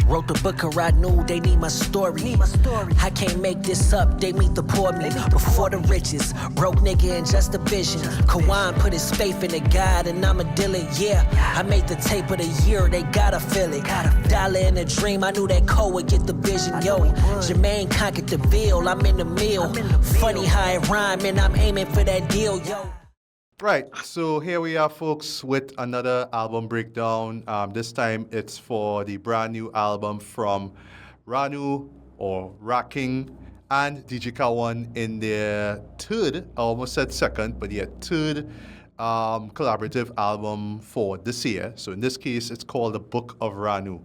Wrote the book of RANU, they need my story. I can't make this up, they meet the poor me. Before the riches, broke nigga and just a vision. Kawon put his faith in the God and I'ma deal it, yeah. I made the tape of the year, they gotta feel it. Dollar in a dream, I knew that Cole would get the vision, yo. Jermaine conquered the bill, I'm in the mill. Funny how it rhyme and I'm aiming for that deal, yo. Right, so here we are, folks, with another album breakdown. This time it's for the brand new album from RANU, or Ra K7ng and DJ Kawon in their third, I almost said second, but yeah, third collaborative album for this year. So in this case, it's called the Book of RANU.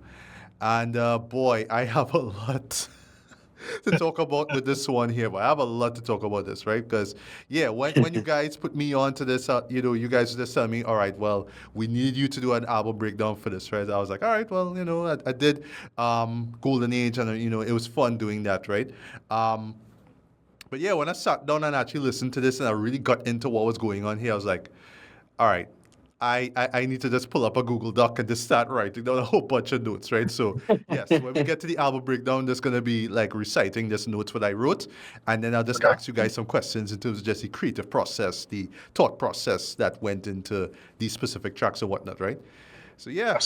And boy, I have a lot to talk about with this one here, but I have a lot to talk about this, right? Because, yeah, when you guys put me on to this, you guys just tell me, all right, well, we need you to do an album breakdown for this, right? I was like, all right, well, I did Golden Age, and, it was fun doing that, right? But, yeah, when I sat down and actually listened to this and I really got into what was going on here, I was like, all right, I need to just pull up a Google Doc and just start writing down a whole bunch of notes, right? So, yes, when we get to the album breakdown, there's going to be like reciting just notes what I wrote. And then I'll just ask you guys some questions in terms of just the creative process, the thought process that went into these specific tracks and whatnot, right? So, yeah,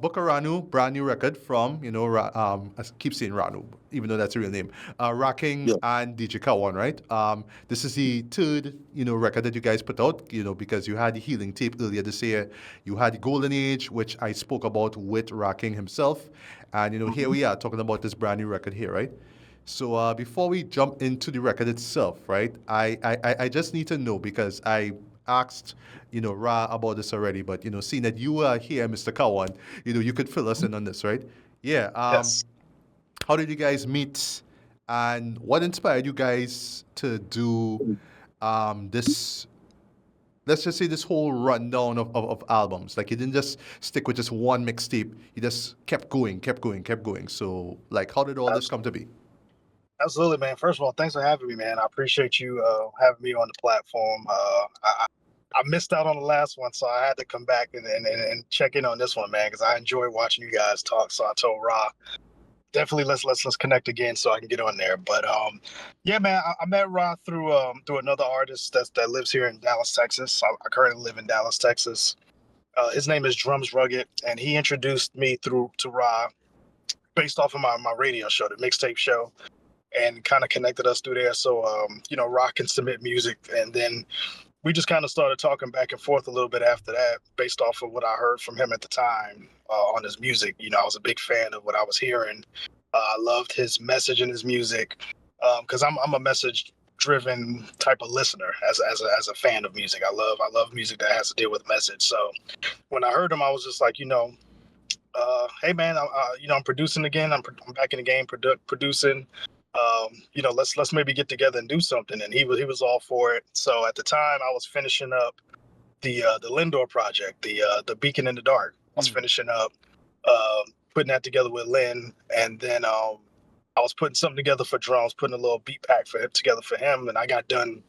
Book of RANU, brand new record from, I keep saying RANU, even though that's a real name, Ra K7ng and DJ Kawon, right? This is the third, record that you guys put out, because you had the Healing tape earlier this year. You had the Golden Age, which I spoke about with Ra K7ng himself. And, here we are talking about this brand new record here, right? So before we jump into the record itself, right, I just need to know, because I asked, Ra about this already, but, seeing that you are here, Mr. Kawon, you could fill us in on this, right? Yeah. Yes. How did you guys meet, and what inspired you guys to do this, let's just say, this whole rundown of albums? Like, you didn't just stick with just one mixtape. You just kept going. So, like, how did all this come to be? Absolutely, man. First of all, thanks for having me, man. I appreciate you having me on the platform. I missed out on the last one, so I had to come back and check in on this one, man, because I enjoy watching you guys talk. So I told Ra, definitely let's connect again so I can get on there. But yeah, man, I met Ra through another artist that lives here in Dallas, Texas. I currently live in Dallas, Texas. His name is Drums Rugged, and he introduced me to Ra based off of my radio show, the mixtape show, and kind of connected us through there. So Ra can submit music, and then we just kind of started talking back and forth a little bit after that, based off of what I heard from him at the time on his music. I was a big fan of what I was hearing. I loved his message in his music, because I'm a message-driven type of listener as a fan of music. I love music that has to deal with message. So when I heard him, I was just like, hey man, I'm producing again. I'm back in the game, producing. Let's maybe get together and do something. And he was all for it. So at the time, I was finishing up the len-dor project, the Beacon in the Dark. I was finishing up putting that together with Len, and then I was putting something together for drums, putting a little beat pack together for him, and I got done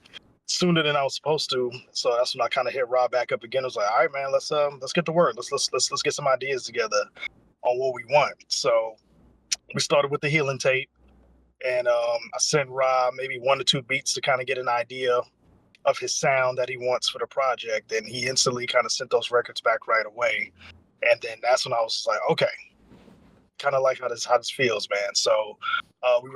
sooner than I was supposed to. So that's when I kind of hit Rob back up again. I was like, all right, man, let's get to work. Let's get some ideas together on what we want. So we started with the Healing tape. And I sent Rob maybe 1 or 2 beats to kind of get an idea of his sound that he wants for the project. And he instantly kind of sent those records back right away. And then that's when I was like, okay, kind of like how this feels, man. So we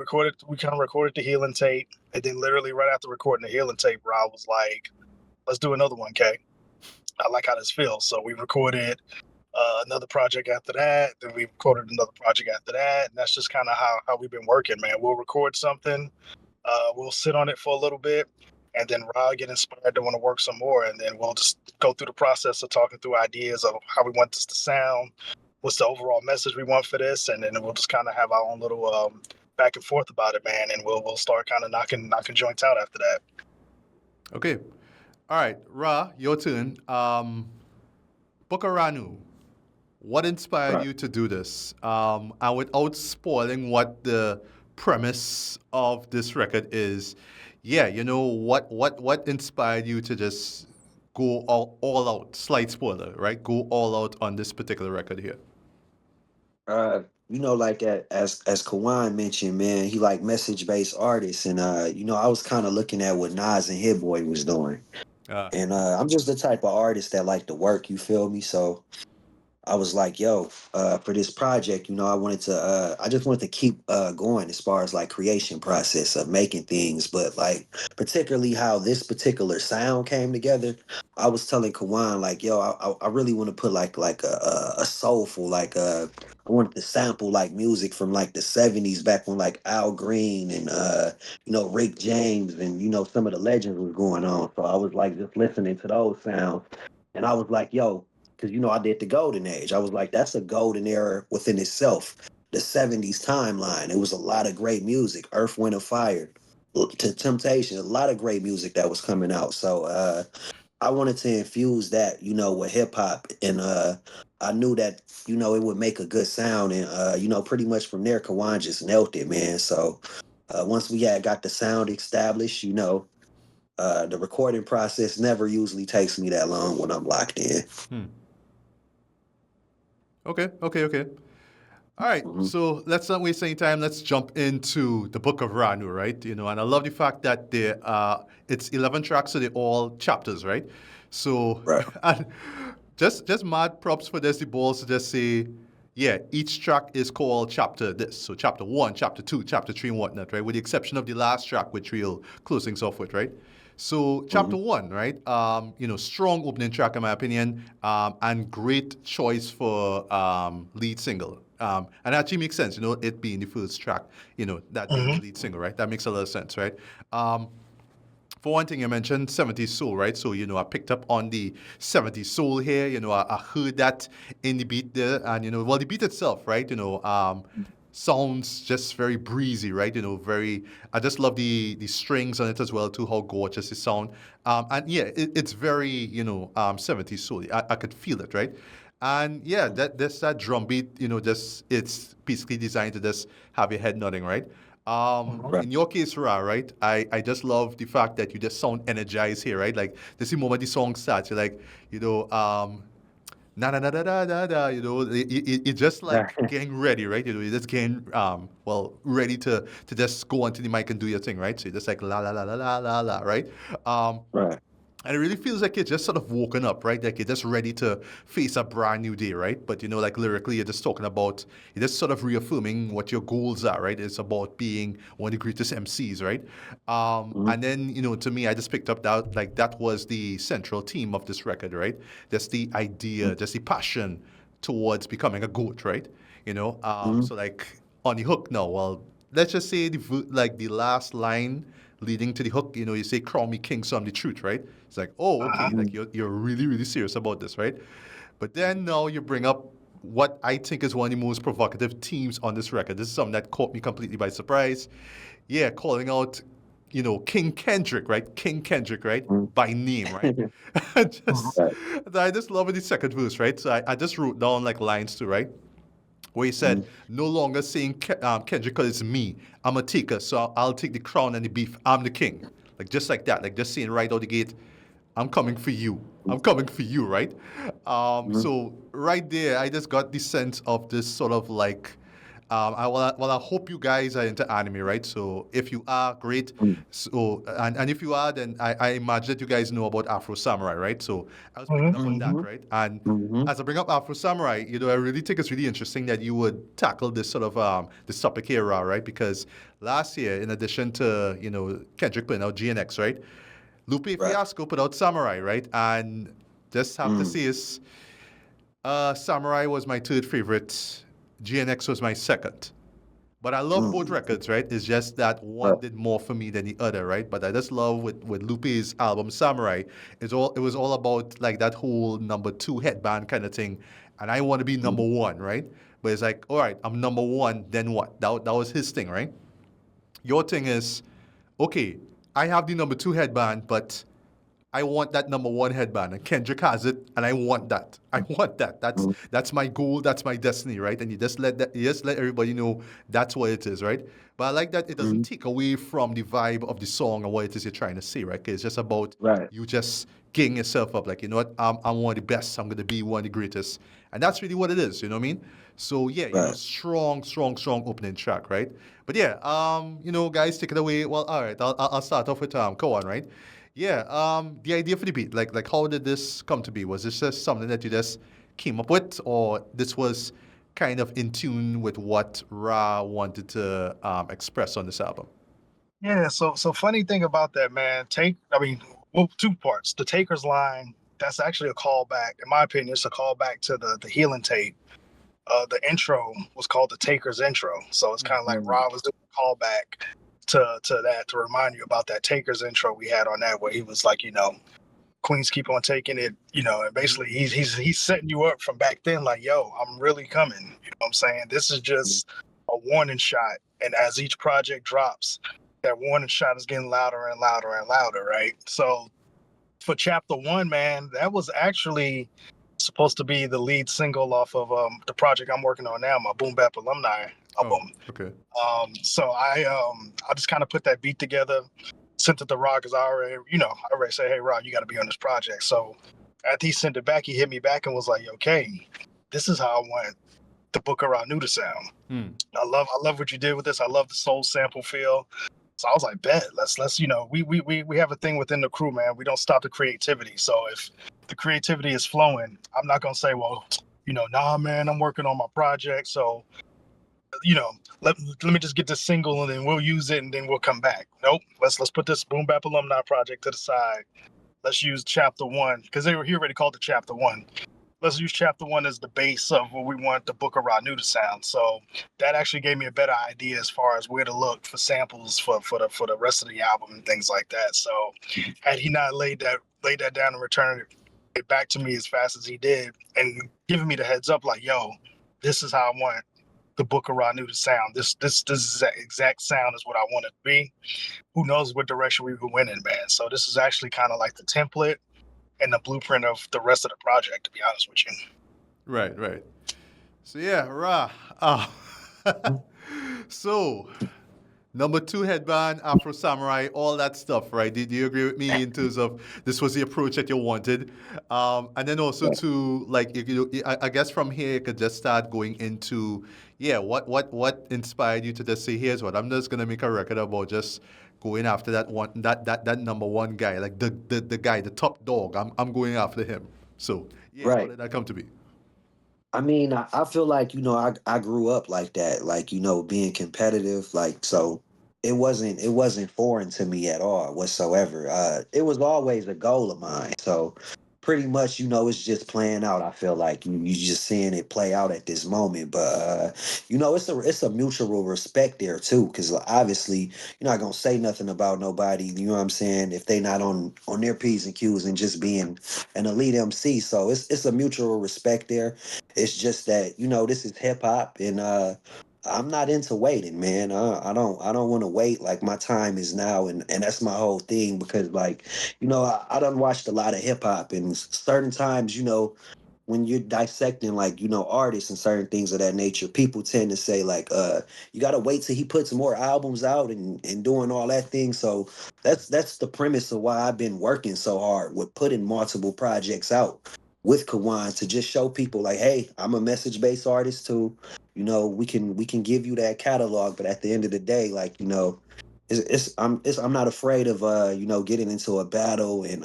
kind of recorded the Healing tape. And then literally right after recording the Healing tape, Rob was like, let's do another one, Kay. I like how this feels. So we recorded another project after that. Then we recorded another project after that. And that's just kind of how we've been working, man. We'll record something. We'll sit on it for a little bit. And then Ra get inspired to want to work some more. And then we'll just go through the process of talking through ideas of how we want this to sound. What's the overall message we want for this? And then we'll just kind of have our own little back and forth about it, man. And we'll start kind of knocking joints out after that. Okay. All right. Ra, your turn. Book of RANU. What inspired you to do this? And without spoiling what the premise of this record is, what inspired you to just go all out? Slight spoiler, right? Go all out on this particular record here. like as Kawon mentioned, man, he like message based artists, and I was kind of looking at what Nas and Hit Boy was doing, Uh, and I'm just the type of artist that like to work. You feel me? So I was like, yo, for this project, I just wanted to keep going as far as like creation process of making things, but like particularly how this particular sound came together. I was telling Kawan like, yo, I really want to put like a soulful I wanted to sample like music from like the '70s back when like Al Green and Rick James and some of the legends was going on. So I was like just listening to those sounds, and I was like, yo, because I did the golden age. I was like, that's a golden era within itself. The '70s timeline. It was a lot of great music. Earth, Wind, and Fire, to Temptation. A lot of great music that was coming out. So I wanted to infuse that, with hip hop, and I knew that it would make a good sound, and pretty much from there, Kawan just nailed it, man. So once we had got the sound established, the recording process never usually takes me that long when I'm locked in. okay. All right, Mhm. so let's not waste any time. Let's jump into the Book of RANU, right? And I love the fact that it's 11 tracks, so they're all chapters, right? So, Right. and just mad props for this. The balls to just say, yeah, each track is called chapter this. So chapter 1, chapter 2, chapter 3, and whatnot, right? With the exception of the last track, which we'll close things off with, right? So chapter 1, right? Strong opening track in my opinion, and great choice for lead single. And actually makes sense, it being the first track, that being the lead single, right? That makes a lot of sense, right? For one thing, you mentioned 70s soul, right? So, I picked up on the 70s soul here. I heard that in the beat there. And, the beat itself, right? Sounds just very breezy, right? I just love the strings on it as well, too, how gorgeous it sound. And yeah, it's very, 70s soul. I could feel it, right? And yeah, that drum beat, it's basically designed to just have your head nodding, right? Right. In your case, Ra, right? I just love the fact that you just sound energized here, right? Like this moment the song starts, you're like, na na na na na na na, it just like getting ready, right? You're just getting ready to just go onto the mic and do your thing, right? So you're just like la la la la la la la, right? Right. And it really feels like you're just sort of woken up, right? Like you're just ready to face a brand new day, right? But like lyrically, you're just talking about, you're just sort of reaffirming what your goals are, right? It's about being one of the greatest MCs, right? And then, to me, I just picked up that, like, that was the central theme of this record, right? Just the idea, just the passion towards becoming a GOAT, right? So like on the hook now, well, let's just say the last line leading to the hook, you say, crown me king, so I'm the truth, right? It's like, oh, okay, like you're really, really serious about this, right? But then now you bring up what I think is one of the most provocative themes on this record. This is something that caught me completely by surprise. Yeah, calling out, King Kendrick, right? King Kendrick, right? By name, right? Right. I just love it, the second verse, right? So I just wrote down like lines too, right? Where he said, no longer saying Kendrick because it's me. I'm a taker, so I'll take the crown and the beef. I'm the king. Like, just like that. Like, just saying right out the gate, I'm coming for you. I'm coming for you, right? So right there, I just got the sense of this sort of like, I hope you guys are into anime, right? So if you are, great. So and if you are, then I imagine that you guys know about Afro Samurai, right? So I was picking up on that, right? And as I bring up Afro Samurai, I really think it's really interesting that you would tackle this sort of this topic here, right? Because last year, in addition to Kendrick putting out GNX, right? Lupe Fiasco put out Samurai, right? And just have to say is, Samurai was my third favorite. GNX was my second. But I love both records, right? It's just that one did more for me than the other, right? But I just love with Lupe's album Samurai, it was all about like that whole number 2 headband kind of thing. And I want to be number 1, right? But it's like, all right, I'm number 1, then what? That was his thing, right? Your thing is, okay, I have the number 2 headband, but I want that number one headband, and Kendrick has it, and I want that. I want that. That's my goal. That's my destiny, right? And you just let everybody know that's what it is, right? But I like that it doesn't take away from the vibe of the song and what it is you're trying to say, right? 'Cause it's just about Right. you just getting yourself up, like, you know what? I'm one of the best. I'm gonna be one of the greatest, and that's really what it is. You know what I mean? So yeah, Right. strong opening track, right? But yeah, guys, take it away. Well, all right, I'll start off with Kawon, right? Yeah, the idea for the beat, like how did this come to be? Was this just something that you just came up with, or this was kind of in tune with what Ra wanted to express on this album? Yeah, so funny thing about that, man. Well, two parts. The Taker's line, that's actually a callback. In my opinion, it's a callback to the Healing tape. The intro was called the Taker's intro. So it's kind of like Ra was doing a callback to that to remind you about that Taker's intro we had on that, where he was like, Queens keep on taking it, and basically he's setting you up from back then, like, yo, I'm really coming. You know what I'm saying? This is just a warning shot. And as each project drops, that warning shot is getting louder and louder and louder, right? So for chapter 1, man, that was actually supposed to be the lead single off of the project I'm working on now, my Boom Bap Alumni album. Okay. So I just kind of put that beat together, sent it to Ra, because I already said, hey, Ra, you got to be on this project. So after he sent it back, he hit me back and was like, okay, this is how I want the Book of RANU to sound. I love what you did with this. I love the soul sample feel. So I was like, bet, let's we have a thing within the crew, man. We don't stop the creativity. So if the creativity is flowing, I'm not gonna say, well, nah, man, I'm working on my project. So, let me just get this single and then we'll use it and then we'll come back. Nope. Let's put this Boom Bap Alumni project to the side. Let's use chapter 1, because he already called it chapter 1. Let's use chapter 1 as the base of what we want the Book of RANU to sound. So that actually gave me a better idea as far as where to look for samples for the rest of the album and things like that. So had he not laid that down and returned it back to me as fast as he did and giving me the heads up, like, yo, this is how I want the Book of RANU to sound. This exact sound is what I want it to be. Who knows what direction we would win in, man. So this is actually kind of like the template and the blueprint of the rest of the project, to be honest with you. Right. So yeah, Ra. So number 2 headband, Afro Samurai, all that stuff, right? Do you agree with me in terms of this was the approach that you wanted? And then also to, like, I guess from here you could just start going into, what inspired you to just say, here's what, I'm just gonna make a record about just going after that number one guy, like the guy, the top dog. I'm going after him. So how Right. did that come to be? I mean, I feel like, I grew up like that, like, being competitive, like, so it wasn't foreign to me at all whatsoever. It was always a goal of mine. So pretty much, it's just playing out. I feel like you just seeing it play out at this moment. But it's a mutual respect there too, because obviously you're not gonna say nothing about nobody, you know what I'm saying, if they not on their P's and Q's and just being an elite MC. So it's a mutual respect there. It's just that, this is hip hop, and I'm not into waiting, man. I don't want to wait. Like, my time is now, and that's my whole thing, because, like, I done watched a lot of hip hop, and certain times, when you're dissecting, like, artists and certain things of that nature, people tend to say, like, you gotta wait till he puts more albums out and doing all that thing. So that's the premise of why I've been working so hard with putting multiple projects out with Kawon, to just show people, like, hey, I'm a message-based artist too. We can give you that catalog, but at the end of the day, like, I'm not afraid of getting into a battle and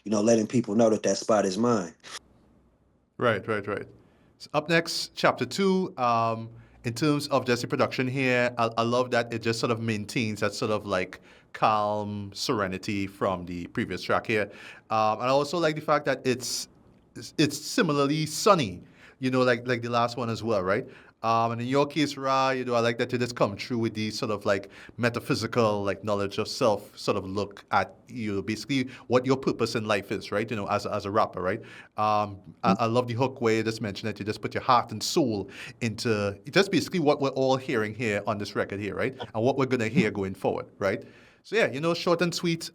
letting people know that spot is mine. Right. So up next, chapter 2. In terms of just the production here, I love that it just sort of maintains that sort of like calm serenity from the previous track here. And I also like the fact that it's similarly sunny, like the last one as well, right? And in your case, Ra, I like that you just come through with the sort of like metaphysical, like knowledge of self sort of look at basically what your purpose in life is, right? As a rapper, right? I love the hook where you just mentioned that you just put your heart and soul into just basically what we're all hearing here on this record here, right? And what we're gonna hear going forward, right? So yeah, short and sweet.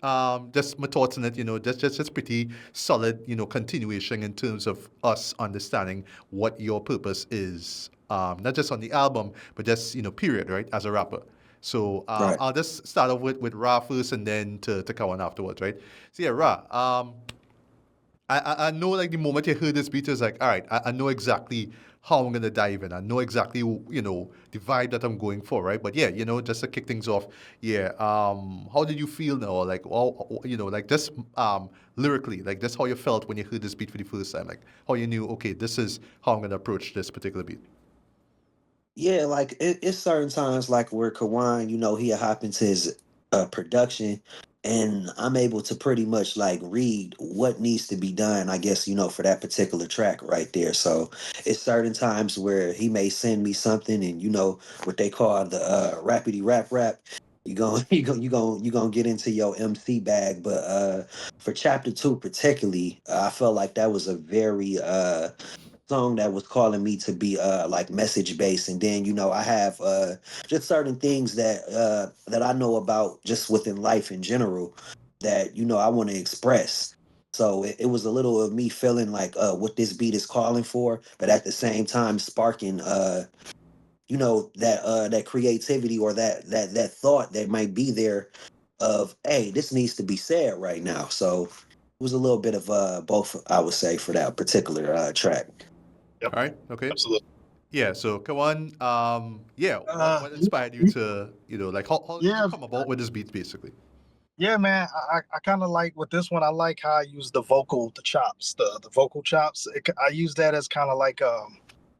Just my thoughts on it. Just pretty solid. Continuation in terms of us understanding what your purpose is. Not just on the album, but just period, right? As a rapper. So Right. I'll just start off with Ra first, and then to Kawan afterwards, right? So yeah, Ra. I know like the moment you heard this beat, it's like, all right, I know exactly how I'm gonna dive in. I know exactly the vibe that I'm going for, right? But yeah, just to kick things off, yeah. How did you feel now? Like, like just lyrically, like that's how you felt when you heard this beat for the first time. Like how you knew, okay, this is how I'm gonna approach this particular beat. Yeah, like it's certain times like where Kawan, he'll hop into his production and I'm able to pretty much like read what needs to be done, I guess, for that particular track right there. So it's certain times where he may send me something and what they call the rapidy rap. You gonna get into your MC bag. But for chapter two particularly, I felt like that was a very song that was calling me to be like message based, and then I have just certain things that I know about just within life in general that I want to express. So it was a little of me feeling like what this beat is calling for, but at the same time sparking that creativity or that thought that might be there of, hey, this needs to be said right now. So it was a little bit of both, I would say, for that particular track. Yep, All right. Okay. absolutely. Yeah. So Kawan, yeah. What Y- inspired you y- to like how did you yeah, come about with this beat basically? yeah, man. I kind of like with this one. I like how I use the chops, the vocal chops. I use that as kind of like a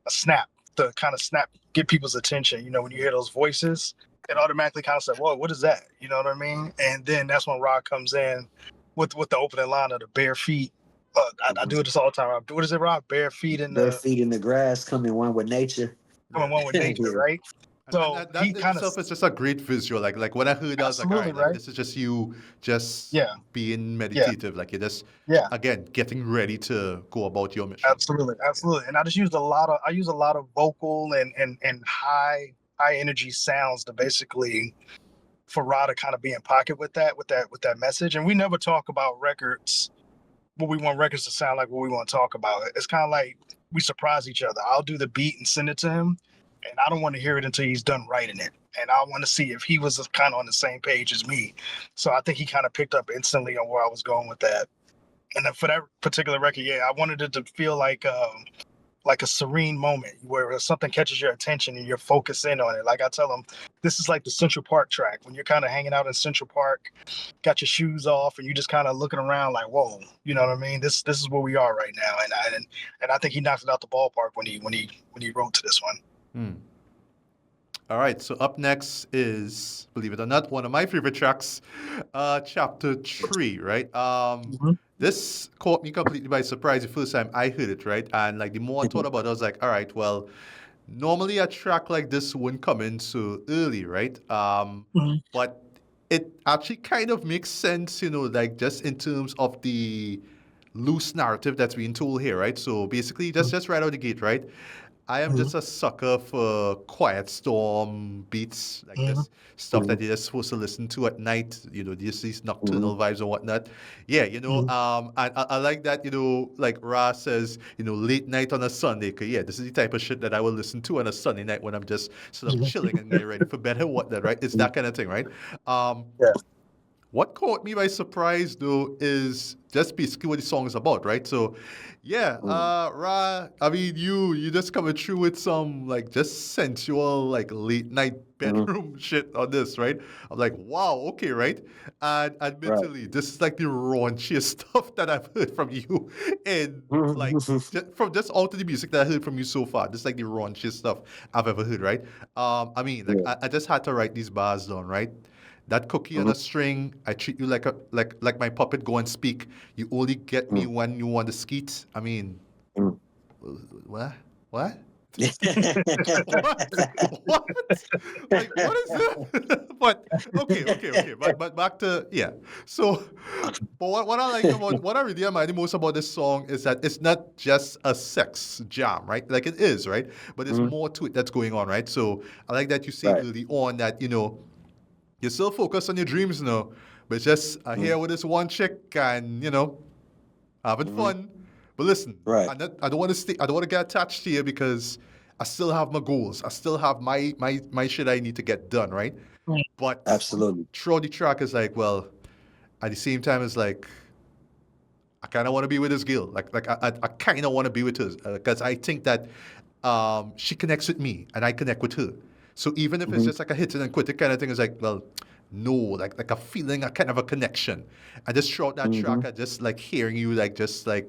snap, to kind of snap, get people's attention. When you hear those voices, it automatically kind of say, "Whoa, what is that?" You know what I mean? And then that's when Rock comes in with the opening line of the bare feet. I Mhm. do this all the time. What is it, Rock? Bare feet in Bare the feet in the grass, coming one with nature. coming Yeah. one with nature, Yeah. right? And So that he in kind of itself is just a great visual. Like when I heard that, I was like, all absolutely right, like right. this is just you just Yeah, being yeah, meditative. Like you're just yeah. again getting ready to go about your mission. Absolutely, Yeah. absolutely. And I use a lot of vocal and high energy sounds to basically for Ra to kind of be in pocket with that message. And we never talk about records what we want records to sound like, what we want to talk about. It's kind of like we surprise each other. I'll do the beat and send it to him, and I don't want to hear it until he's done writing it. And I want to see if he was kind of on the same page as me. So I think he kind of picked up instantly on where I was going with that. And then for that particular record, yeah, I wanted it to feel like a serene moment where something catches your attention and you're focused in on it. Like I tell them, this is like the Central Park track when you're kind of hanging out in Central Park, got your shoes off, and you're just kind of looking around like, whoa, you know what I mean? This is where we are right now, and I think he knocked it out the ballpark when he wrote to this one. Hmm. All right. So up next is, believe it or not, one of my favorite tracks, chapter 3. Right. Mhm. This caught me completely by surprise the first time I heard it. Right. And like the more I thought about it, I was like, all right, well, normally a track like this wouldn't come in so early, right? Mhm. But it actually kind of makes sense, like just in terms of the loose narrative that's being told here, right? So basically, just right out the gate, right? I am Mhm. just a sucker for quiet storm beats, like Mhm. this stuff that you're just supposed to listen to at night, these nocturnal Mhm. vibes and whatnot. Yeah, Mhm. I like that, like Ra says, late night on a Sunday, 'cause yeah, this is the type of shit that I will listen to on a Sunday night when I'm just sort of Mhm. chilling and getting ready for bed and whatnot, right? It's that kind of thing, right? Um, Yeah. what caught me by surprise though is just basically what the song is about, right? So, yeah, Mhm. Ra, I mean, you just coming through with some like just sensual like late night Mhm. bedroom shit on this, right? I'm like, wow, okay, right? And Right. admittedly, this is like the raunchiest stuff that I've heard from you, and like from just all of the music that I heard from you so far, this is like the raunchiest stuff I've ever heard, right? I mean, like Yeah. I just had to write these bars down, right? That cookie on Mhm. a string, I treat you like like my puppet. Go and speak. You only get me Mhm. when you want to skeet. I mean, Mhm. what? What? What? What? Like what is it? But okay. But back to yeah. So, but what I like about what I really admire the most about this song is that it's not just a sex jam, right? Like it is, right? But there's Mhm. more to it that's going on, right? So I like that you say Right. early on that you're still focused on your dreams now, but just here with this one chick and having fun. But listen, Right. I don't want to stay. I don't want to get attached to you because I still have my goals. I still have my shit I need to get done, right? But Absolutely. throughout the track is like, well, at the same time, it's like I kind of want to be with this girl. Like I kind of want to be with her because I think that she connects with me and I connect with her. So even if it's just like a hit and quit it kind of thing, it's like, well, no, like a feeling, a kind of a connection. And just throughout that track, I just like hearing you, like just like,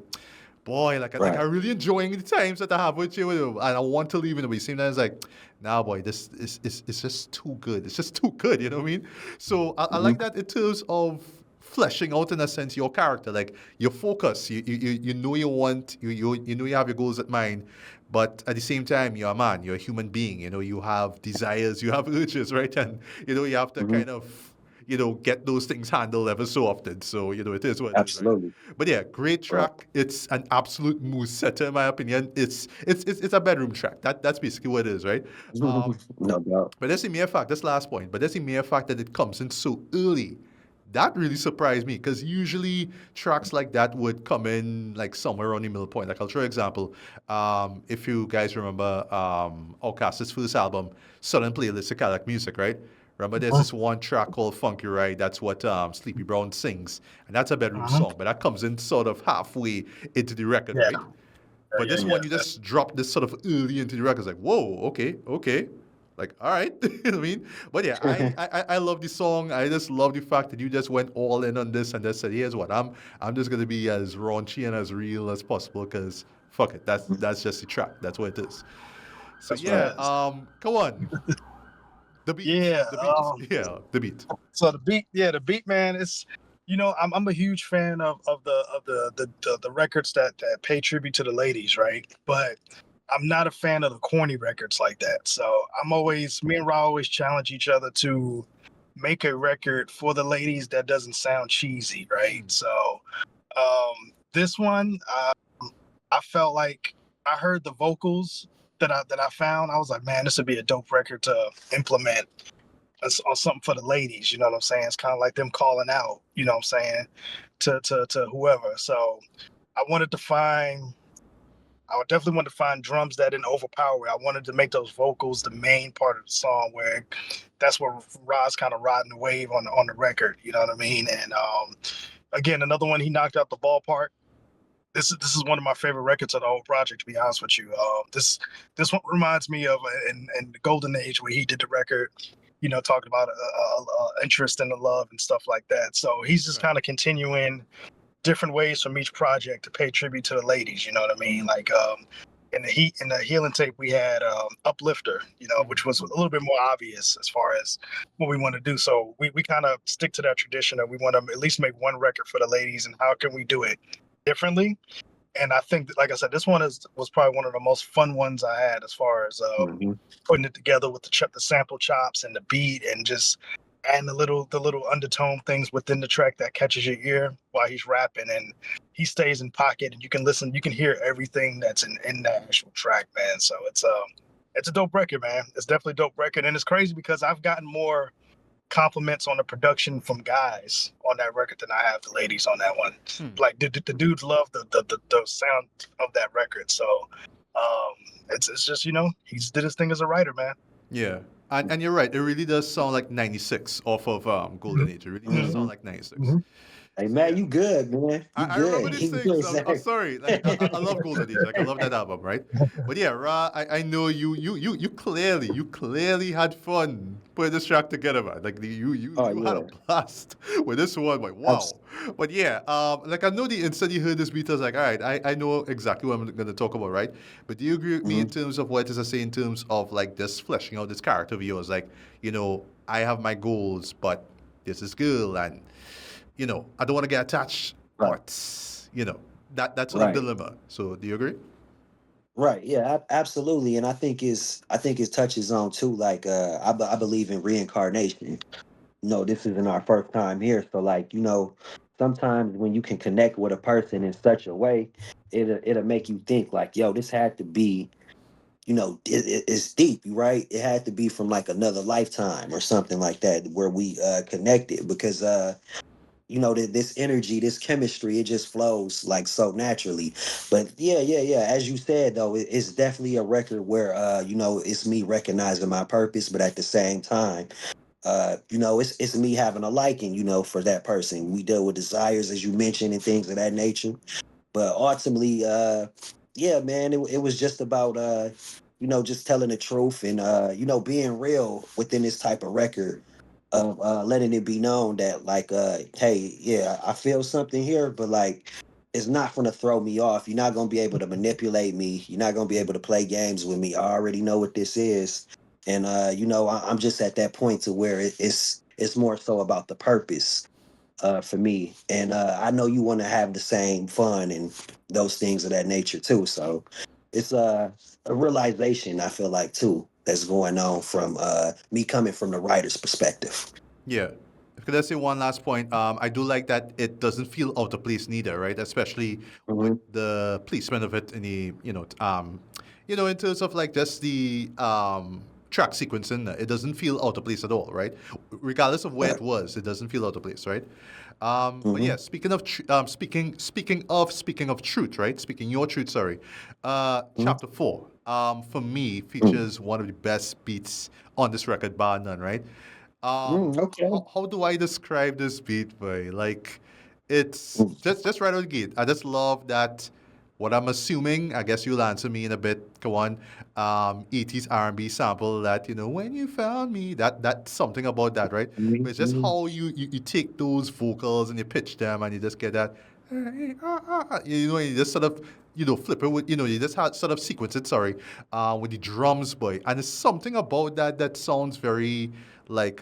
boy, like Right. I really enjoying the times that I have with you, and I want to leave in the way. Same time, it's like, nah, boy, this is it's just too good. It's just too good. You know what I mean? So I like that in terms of fleshing out in a sense your character, like your focus. You know you want you know you have your goals at mind, but at the same time you're a man, you're a human being. You know you have desires, you have urges, right? And you have to kind of get those things handled ever so often. So it is what it is, right? Absolutely. But yeah, great Right. track. It's an absolute mood setter in my opinion. It's a bedroom track. That's basically what it is, right? No doubt. But that's the mere fact. That's the last point. But that's the mere fact that it comes in so early. That really surprised me because usually tracks like that would come in like somewhere around the middle point. Like I'll show you an example. If you guys remember Outkast's first album, Sudden Playlist of Cadillac Music, right? Remember there's this one track called Funky Ride. That's what Sleepy Brown sings. And that's a bedroom song. But that comes in sort of halfway into the record, Yeah. right? But this one, you just drop this sort of early into the record. It's like, whoa, okay. Like, all right, you know what I mean? But yeah, I love the song. I just love the fact that you just went all in on this and just said, here's what I'm just gonna be as raunchy and as real as possible because fuck it, that's just the track. That's what it is. So That's yeah, right. come on, the beat, Yeah, the beat. So the beat, man, it's I'm a huge fan of the records that pay tribute to the ladies, right? But I'm not a fan of the corny records like that. So me and Ra always challenge each other to make a record for the ladies that doesn't sound cheesy, right? So this one, I felt like I heard the vocals that I found. I was like, man, this would be a dope record to implement on something for the ladies. You know what I'm saying? It's kind of like them calling out. You know what I'm saying? To whoever. So I wanted to find. I would definitely want to find drums that didn't overpower it. I wanted to make those vocals the main part of the song, where that's where Ra's kind of riding the wave on the record. You know what I mean? And again, another one he knocked out the ballpark. This is one of my favorite records of the whole project. To be honest with you, this one reminds me of in the golden age where he did the record. Talking about interest in the love and stuff like that. So he's just kind of continuing different ways from each project to pay tribute to the ladies. You know what I mean? Like in the healing tape we had Uplifter, which was a little bit more obvious as far as what we want to do. So we kind of stick to that tradition that we want to at least make one record for the ladies, and how can we do it differently? And I think, like I said, this one was probably one of the most fun ones I had as far as putting it together with the sample chops and the beat, and just adding the little undertone things within the track that catches your ear while he's rapping, and he stays in pocket, and you can hear everything that's in the actual track, man. So it's a dope record, man. It's definitely a dope record, and it's crazy because I've gotten more compliments on the production from guys on that record than I have the ladies on that one. Like the dudes love the sound of that record. So it's just he just did his thing as a writer, man. Yeah. And you're right. It really does sound like 96 off of Golden Age. It really does sound like 96. Hey man, you good, man. You I remember good. these things. I'm sorry. Like I love Golden Age. Like I love that album, right? But yeah, Ra, I know you clearly had fun putting this track together, man. Like you had a blast with this one. Like wow. But yeah, like I know the instant you heard this beat, I was like, all right, I know exactly what I'm gonna talk about, right? But do you agree with me in terms of what it is I say in terms of like this fleshing out this character of yours? Like, I have my goals, but this is girl, and I don't want to get attached, but that's sort of dilemma. So do you agree? Right. Yeah. Absolutely. And I think it touches on too. Like I believe in reincarnation. This isn't our first time here, so like sometimes when you can connect with a person in such a way, it'll make you think like, yo, this had to be it's deep, right? It had to be from like another lifetime or something like that where we connected because this energy, this chemistry, it just flows like so naturally. But yeah. As you said though, it's definitely a record where it's me recognizing my purpose, but at the same time, it's me having a liking, for that person. We deal with desires, as you mentioned, and things of that nature. But ultimately, yeah, man, it was just about just telling the truth and being real within this type of record of letting it be known that like hey, yeah, I feel something here, but like it's not gonna throw me off. You're not gonna be able to manipulate me. You're not gonna be able to play games with me. I already know what this is. And I'm just at that point to where it's more so about the purpose for me. And I know you want to have the same fun and those things of that nature too. So it's a realization I feel like too that's going on from me coming from the writer's perspective. Yeah. Could I say one last point? I do like that it doesn't feel out of place neither, right? Especially with Hmm. the placement of it in the, in terms of like just the track sequencing, it doesn't feel out of place at all, right? Regardless of where Right. it was, it doesn't feel out of place, right? But Hmm. yeah, speaking of truth, right? Speaking your truth, sorry. Hmm. Chapter 4, for me, features one of the best beats on this record, bar none, right? Okay. How do I describe this beat, boy? Like, it's just right out the gate. I just love that. What I'm assuming, I guess you'll answer me in a bit, Kawan. 80s R&B sample that when you found me. That's something about that, right? But it's just Mhm. how you take those vocals and you pitch them and you just get that. You just sort of flip it with you just had sort of sequence it. Sorry, with the drums, boy. And there's something about that sounds very like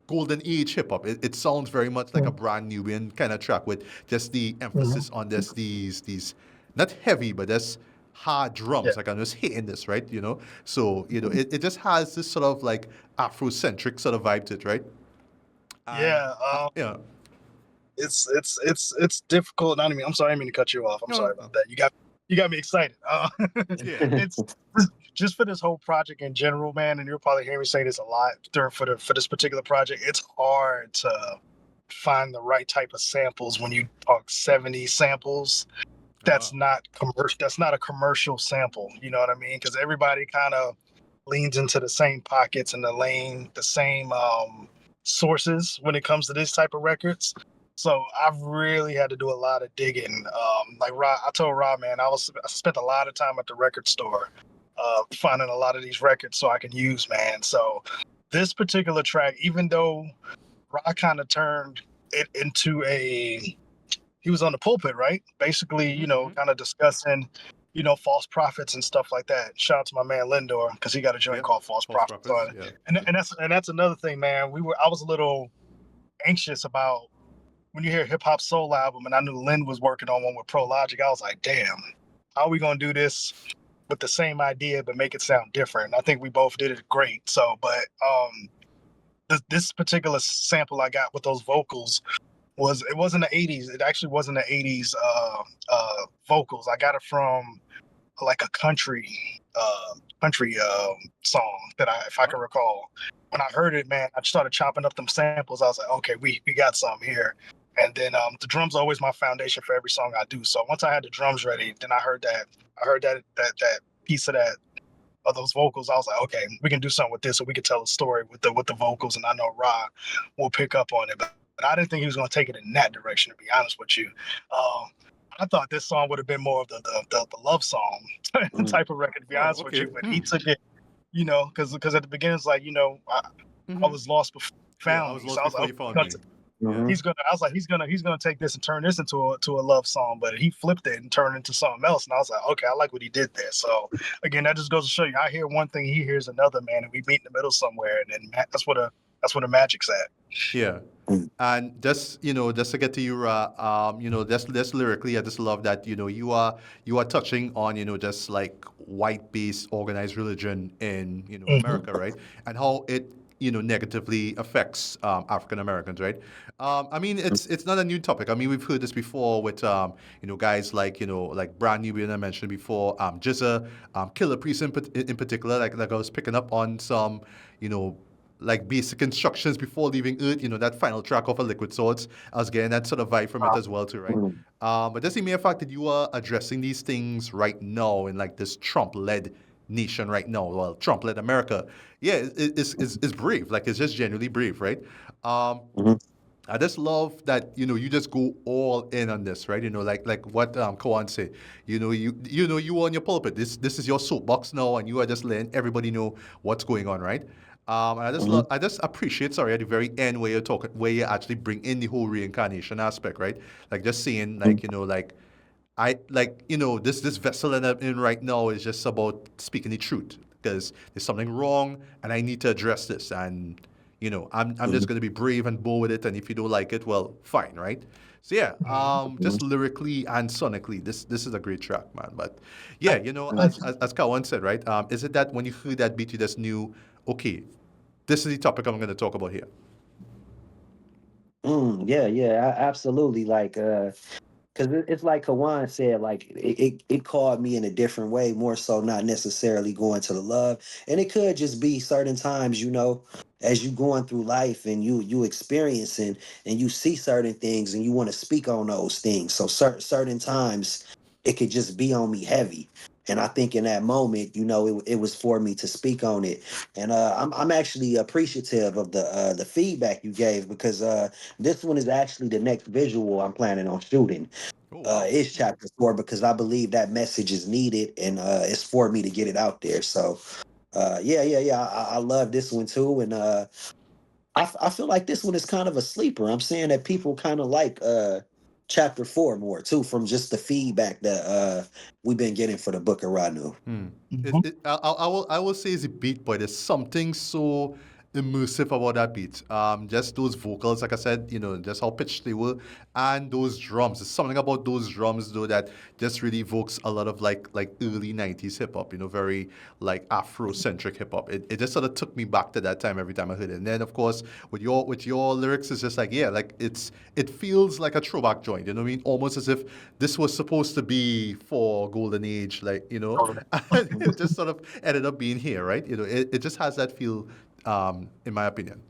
golden age hip hop. It sounds very much like a brand Nubian kind of track with just the Mhm. emphasis on these not heavy but that's hard Yeah, drums. Like I'm just hitting this, right? So it just has this sort of like Afrocentric sort of vibe to it, right? And yeah. yeah, It's difficult. Not even. I'm sorry, I didn't mean to cut you off. I'm sorry no, about that. You got me excited. yeah, It's just for this whole project in general, man. And you'll probably hear me say this a lot for this particular project. It's hard to find the right type of samples when you talk 70 samples. uh, That's not commercial. That's not a commercial sample. You know what I mean? Because everybody kind of leans into the same pockets and the same sources when it comes to this type of records. So I've really had to do a lot of digging. Like Ra, I told Ra, man, I spent a lot of time at the record store, finding a lot of these records so I can use, man. So this particular track, even though Ra kind of turned it into he was on the pulpit, right? Basically, kind of discussing, false prophets and stuff like that. Shout out to my man len-dor because he got a joint yeah, called False false Prophets preface, on it. yeah, And that's another thing, man. I was a little anxious about when you hear a hip hop soul album, and I knew Lynn was working on one with Pro Logic. I was like, damn, how are we gonna do this with the same idea but make it sound different? I think we both did it great. So, but this particular sample I got with those vocals it wasn't the 80s. It actually wasn't the 80s vocals. I got it from like a country song that if I can recall. When I heard it, man, I started chopping up them samples. I was like, okay, we got something here. And then the drums are always my foundation for every song I do. So once I had the drums ready, then I heard that piece of those vocals. I was like, okay, we can do something with this, so we can tell a story with the vocals. And I know Ra will pick up on it, but I didn't think he was going to take it in that direction. To be honest with you, I thought this song would have been more of the love song Mm. type of record. To be oh, honest with okay, you, but he took it, because at the beginning it's like, I hmm, was lost before he yeah, I found was me. So lost I was like, before you found okay, me. Yeah, Mhm. I was like, he's gonna take this and turn this into a love song, but he flipped it and turned it into something else. And I was like, okay, I like what he did there. So again, that just goes to show you, I hear one thing, he hears another, man, and we meet in the middle somewhere, and then that's where the magic's at. yeah. Mm. And just to get to you, just lyrically, I just love that, you are touching on, just like white-based organized religion in, Hmm. America, right? And how it negatively affects African Americans, right? I mean, it's not a new topic. I mean, we've heard this before with guys like like Brand New, I mentioned before, Jizza, Killer Priest in particular. Like I was picking up on some like basic instructions before leaving Earth. That final track of A Liquid Swords. I was getting that sort of vibe from it as well too, right? But just the mere fact that you are addressing these things right now in like this Trump-led nation right now, well, Trump-led America, yeah, it's brave. Like it's just genuinely brave, right? I just love that you just go all in on this, right? Like what Kawon said. You on your pulpit. This is your soapbox now, and you are just letting everybody know what's going on, right? And I just appreciate, sorry, at the very end where you actually bring in the whole reincarnation aspect, right? Like just saying, like this vessel that I'm in right now is just about speaking the truth because there's something wrong and I need to address this. And I'm just going to be brave and bold with it. And if you don't like it, well, fine, right? So yeah, just lyrically and sonically, this is a great track, man. But yeah, as Kawan said, right? Is it that when you heard that beat, you just knew, okay, this is the topic I'm going to talk about here? Absolutely. Like, because it's like Kawan said, like it called me in a different way, more so not necessarily going to the love, and it could just be certain times, as you going through life and you experiencing and you see certain things and you want to speak on those things. So certain times it could just be on me heavy. And I think in that moment, it was for me to speak on it, and I'm actually appreciative of the feedback you gave because this one is actually the next visual I'm planning on shooting. Oh, wow. Is chapter 4 because I believe that message is needed and it's for me to get it out there. So I love this one too, and I feel like this one is kind of a sleeper. I'm saying that people kind of like chapter 4 more too from just the feedback that we've been getting for the Book of RANU. I will say it's a beat, but there's something so immersive about that beat. Just those vocals, like I said, just how pitched they were, and those drums. There's something about those drums though that just really evokes a lot of like early '90s hip hop. Very like Afrocentric hip hop. It just sort of took me back to that time every time I heard it. And then of course with your lyrics, it's just like it feels like a throwback joint. You know what I mean? Almost as if this was supposed to be for Golden Age, and it just sort of ended up being here, right? It just has that feel. In my opinion.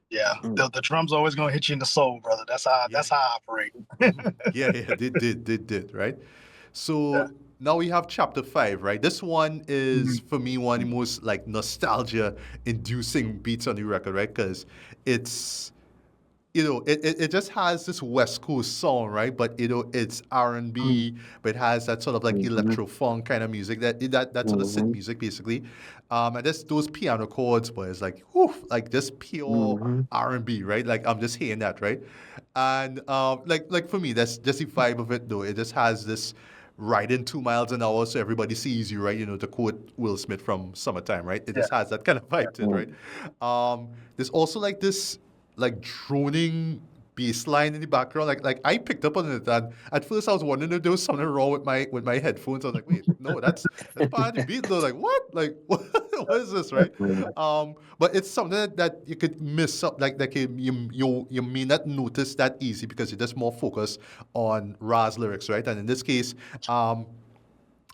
Yeah, the drum's always gonna hit you in the soul, brother. That's how I operate. Yeah, they did, right? So now we have chapter 5, right? This one is for me one of the most like nostalgia-inducing beats on the record, right? Because it's it just has this West Coast sound, right? But it's R&B, but it has that sort of like electro funk kind of music, that sort of synth music basically. And those piano chords, but it's like like just pure R&B, right? Like I'm just hearing that, right? And like for me, that's just the vibe of it though. It just has this riding 2 miles an hour so everybody sees you, right? To quote Will Smith from Summertime, right? It just has that kind of vibe to it, right? There's also like this like droning bass line in the background. Like I picked up on it, and at first I was wondering if there was something wrong with my headphones. I was like, wait, no, that's part of the beat though. Like what? Like what is this, right? But it's something that you could miss up, like you may not notice that easy because you're just more focused on Ra's lyrics, right? And in this case, I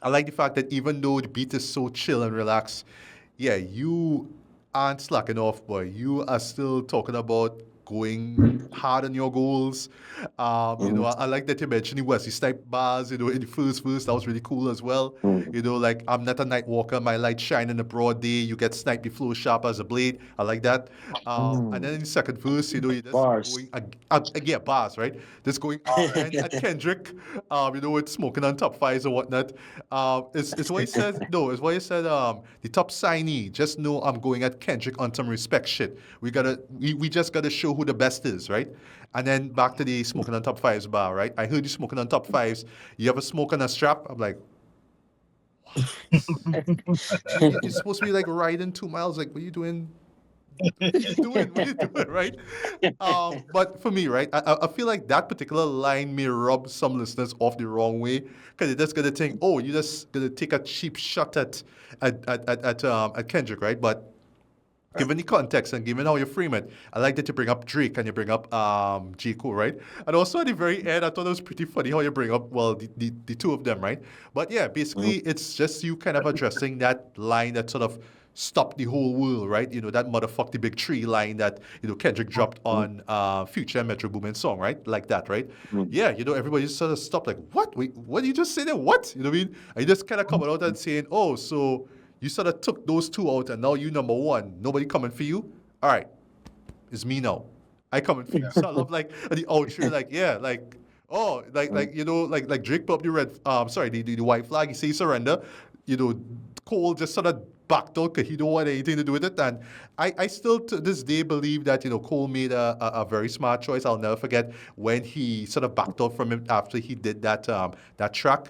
like the fact that even though the beat is so chill and relaxed, yeah, you aren't slacking off, boy. You are still talking about going hard on your goals. I like that you mentioned the Wesley Snipes bars, in the first verse. That was really cool as well. Like, I'm not a night walker. My light shine in the broad day. You get sniped, you flow sharp as a blade. I like that. And then in the second verse, you're just Bars. going, bars, right? Just going RN at Kendrick, with smoking on top fives or whatnot. It's what he said, no, it's what he said, the top signee, just know I'm going at Kendrick on some respect shit. We just gotta show who the best is, right? And then back to the smoking on top fives bar, right? I heard you smoking on top fives. You ever smoke on a strap? I'm like, you're supposed to be like riding 2 miles. Like, what are you doing? What are you doing, right? But for me, right, I feel like that particular line may rub some listeners off the wrong way because they're just gonna think, oh, you're just gonna take a cheap shot at Kendrick, right? But Given the context and given how you frame it, I like that you bring up Drake and you bring up J. Cole, right? And also at the very end, I thought it was pretty funny how you bring up, well, the two of them, right? But yeah, basically, it's just you kind of addressing that line that sort of stopped the whole world, right? You know, that motherfuck the big tree line that, you know, Kendrick dropped on Future and Metro Boomin song, right? Like that, right? Yeah, you know, everybody just sort of stopped like, what? Wait, what did you just say there? What? You know what I mean? And you just kind of come out and saying, oh, so you sort of took those two out and now you number one. Nobody coming for you? All right, it's me now. I coming for you. So I love like the outro, like, yeah, like, oh, like you know, like Drake put up the red, the white flag. He say he surrender. You know, Cole just sort of backed out because he don't want anything to do with it. And I still to this day believe that, you know, Cole made a very smart choice. I'll never forget when he sort of backed out from him after he did that that track.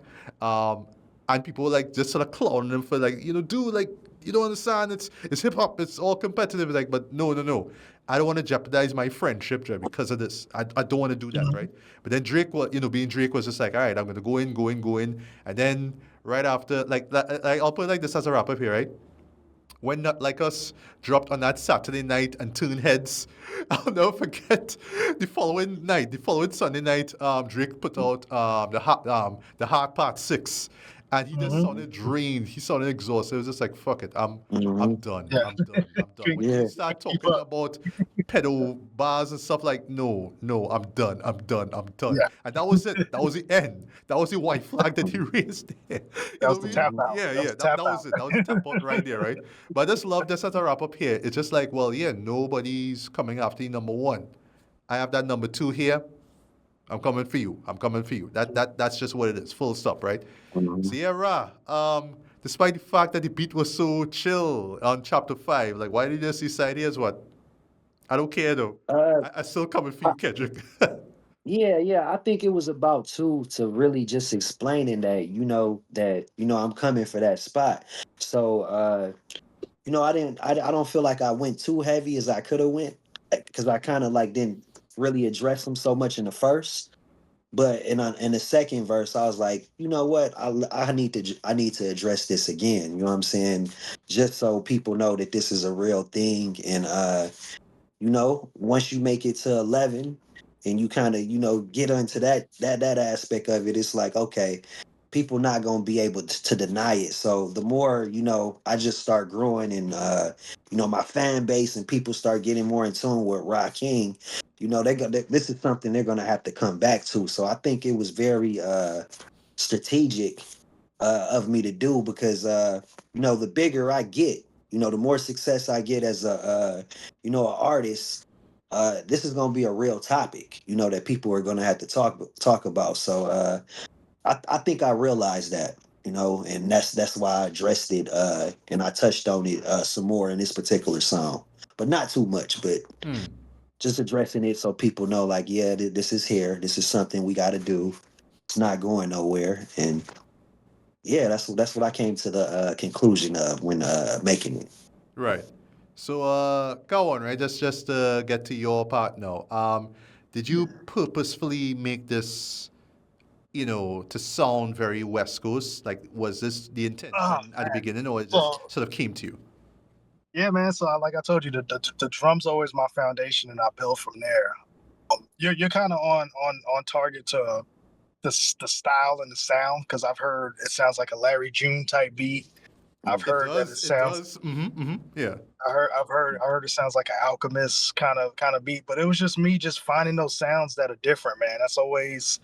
And people like just sort of clowning him for like, you know, dude, like, you don't understand. It's hip hop. It's all competitive. Like, but no. I don't want to jeopardize my friendship because of this. I don't want to do that, right? But then Drake was, you know, being Drake was just like, all right, I'm gonna go in, and then right after, like I'll put it like this as a wrap up here, right? When Not Like Us dropped on that Saturday night and turned heads, I'll never forget the following Sunday night, Drake put out the Hard Part 6. And he just sounded drained. He sounded exhausted. It was just like, fuck it. I'm done. Yeah. I'm done. When Yeah. you start talking about pedal bars and stuff, like, no, I'm done. Yeah. And that was it. That was the end. That was the white flag that he raised there. That was the tap out. Yeah, That was yeah. the tap That was out. it. That was the tap out right there, right? But I just love this as a wrap up here. It's just like, well, yeah, nobody's coming after you, number one. I have that number two here. I'm coming for you. That's just what it is. Full stop, right? So yeah, Ra, despite the fact that the beat was so chill on chapter 5, like, why did you just decide here's what? I don't care though. I still coming for you, Kendrick. Yeah. I think it was about to really just explaining that, I'm coming for that spot. So, I don't feel like I went too heavy as I could have went because I kind of like didn't really address them so much in the first. But in the second verse, I was like, you know what? I need to address this again. You know what I'm saying? Just so people know that this is a real thing. And once you make it to 11, and you kind of get into that aspect of it, it's like, okay, people not gonna be able to deny it. So the more I just start growing, and my fan base and people start getting more in tune with Ra King. This is something they're gonna have to come back to. So I think it was very strategic of me to do because the bigger I get, the more success I get as an artist. This is gonna be a real topic, that people are gonna have to talk about. So I think I realized that, and that's why I addressed it and I touched on it some more in this particular song, but not too much, but just addressing it so people know, like, yeah, this is here. This is something we got to do. It's not going nowhere, and yeah, that's what I came to the conclusion of when making it. Right. So, Kawon, right? Just to get to your part now. Did you purposefully make this, to sound very West Coast? Like, was this the intention at the beginning, or it just sort of came to you? Yeah, man. So, like I told you, the drum's always my foundation, and I build from there. You're kind of on target to the style and the sound, because I've heard it sounds like a Larry June type beat. I've heard that it sounds. Yeah. I've heard it sounds like an Alchemist kind of beat, but it was just me finding those sounds that are different, man. That's always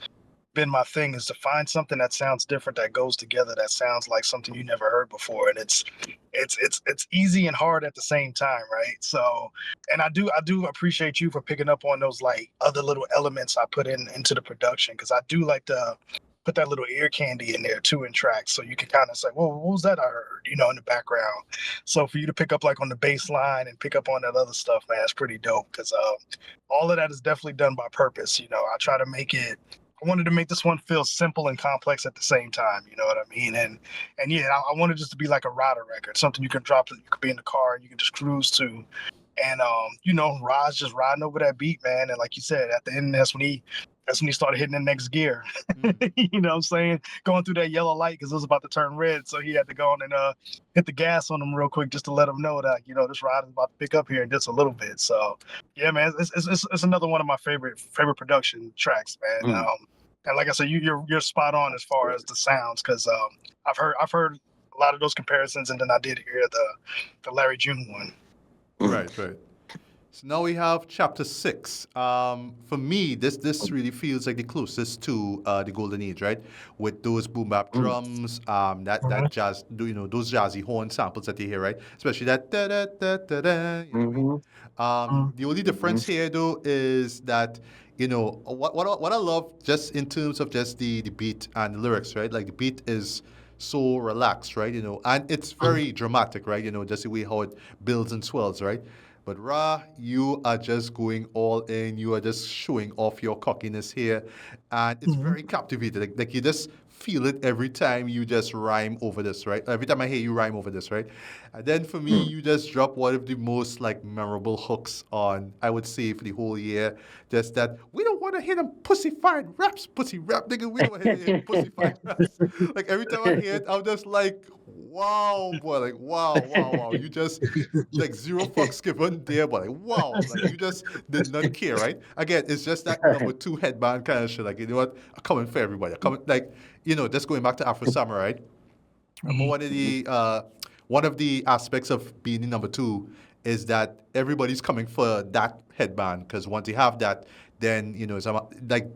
been my thing, is to find something that sounds different, that goes together, that sounds like something you never heard before, and it's easy and hard at the same time, right? So, and I do appreciate you for picking up on those like other little elements I put into the production, because I do like to put that little ear candy in there too in tracks, so you can kind of say, well, what was that I heard, in the background. So for you to pick up like on the bass line and pick up on that other stuff, man, it's pretty dope, because all of that is definitely done by purpose. I try to make it. I wanted to make this one feel simple and complex at the same time. You know what I mean? And yeah, I wanted this to be like a rider record, something you can drop. You could be in the car and you can just cruise to. And Ra's just riding over that beat, man. And like you said, at the end, that's when he that's when he started hitting the next gear. Mm. You know what I'm saying? Going through that yellow light because it was about to turn red. So he had to go on and hit the gas on him real quick just to let him know that, this ride is about to pick up here in just a little bit. So yeah, man, it's another one of my favorite production tracks, man. And like I said, you're spot on as far as the sounds, because I've heard a lot of those comparisons, and then I did hear the Larry June one. Right. So now we have chapter 6. For me, this really feels like the closest to the golden age, right? With those boom bap drums, that jazz, those jazzy horn samples that you hear, right? Especially that da da da da da. You know what I mean? The only difference here, though, is that what I love just in terms of just the beat and the lyrics, right? Like the beat is so relaxed, right? And it's very dramatic, right? Just the way how it builds and swells, right? But Ra, you are just going all in. You are just showing off your cockiness here, and it's very captivating. Like you just feel it every time you just rhyme over this, right? Every time I hear you rhyme over this, right? And then for me, you just drop one of the most like memorable hooks on, I would say, for the whole year. Just that we don't want to hear them pussy-fied raps, pussy rap nigga. We don't want to hear them pussy-fied raps. Like every time I hear it, I'm just like, wow, boy, like wow. You just like zero fucks given there, but like wow, like you just did not care, right? Again, it's just that number 2 headband kind of shit. Like, you know what? I'm coming for everybody. I'm coming, like, just going back to Afro Samurai. One of the aspects of being in number 2 is that everybody's coming for that headband, because once you have that, then it's like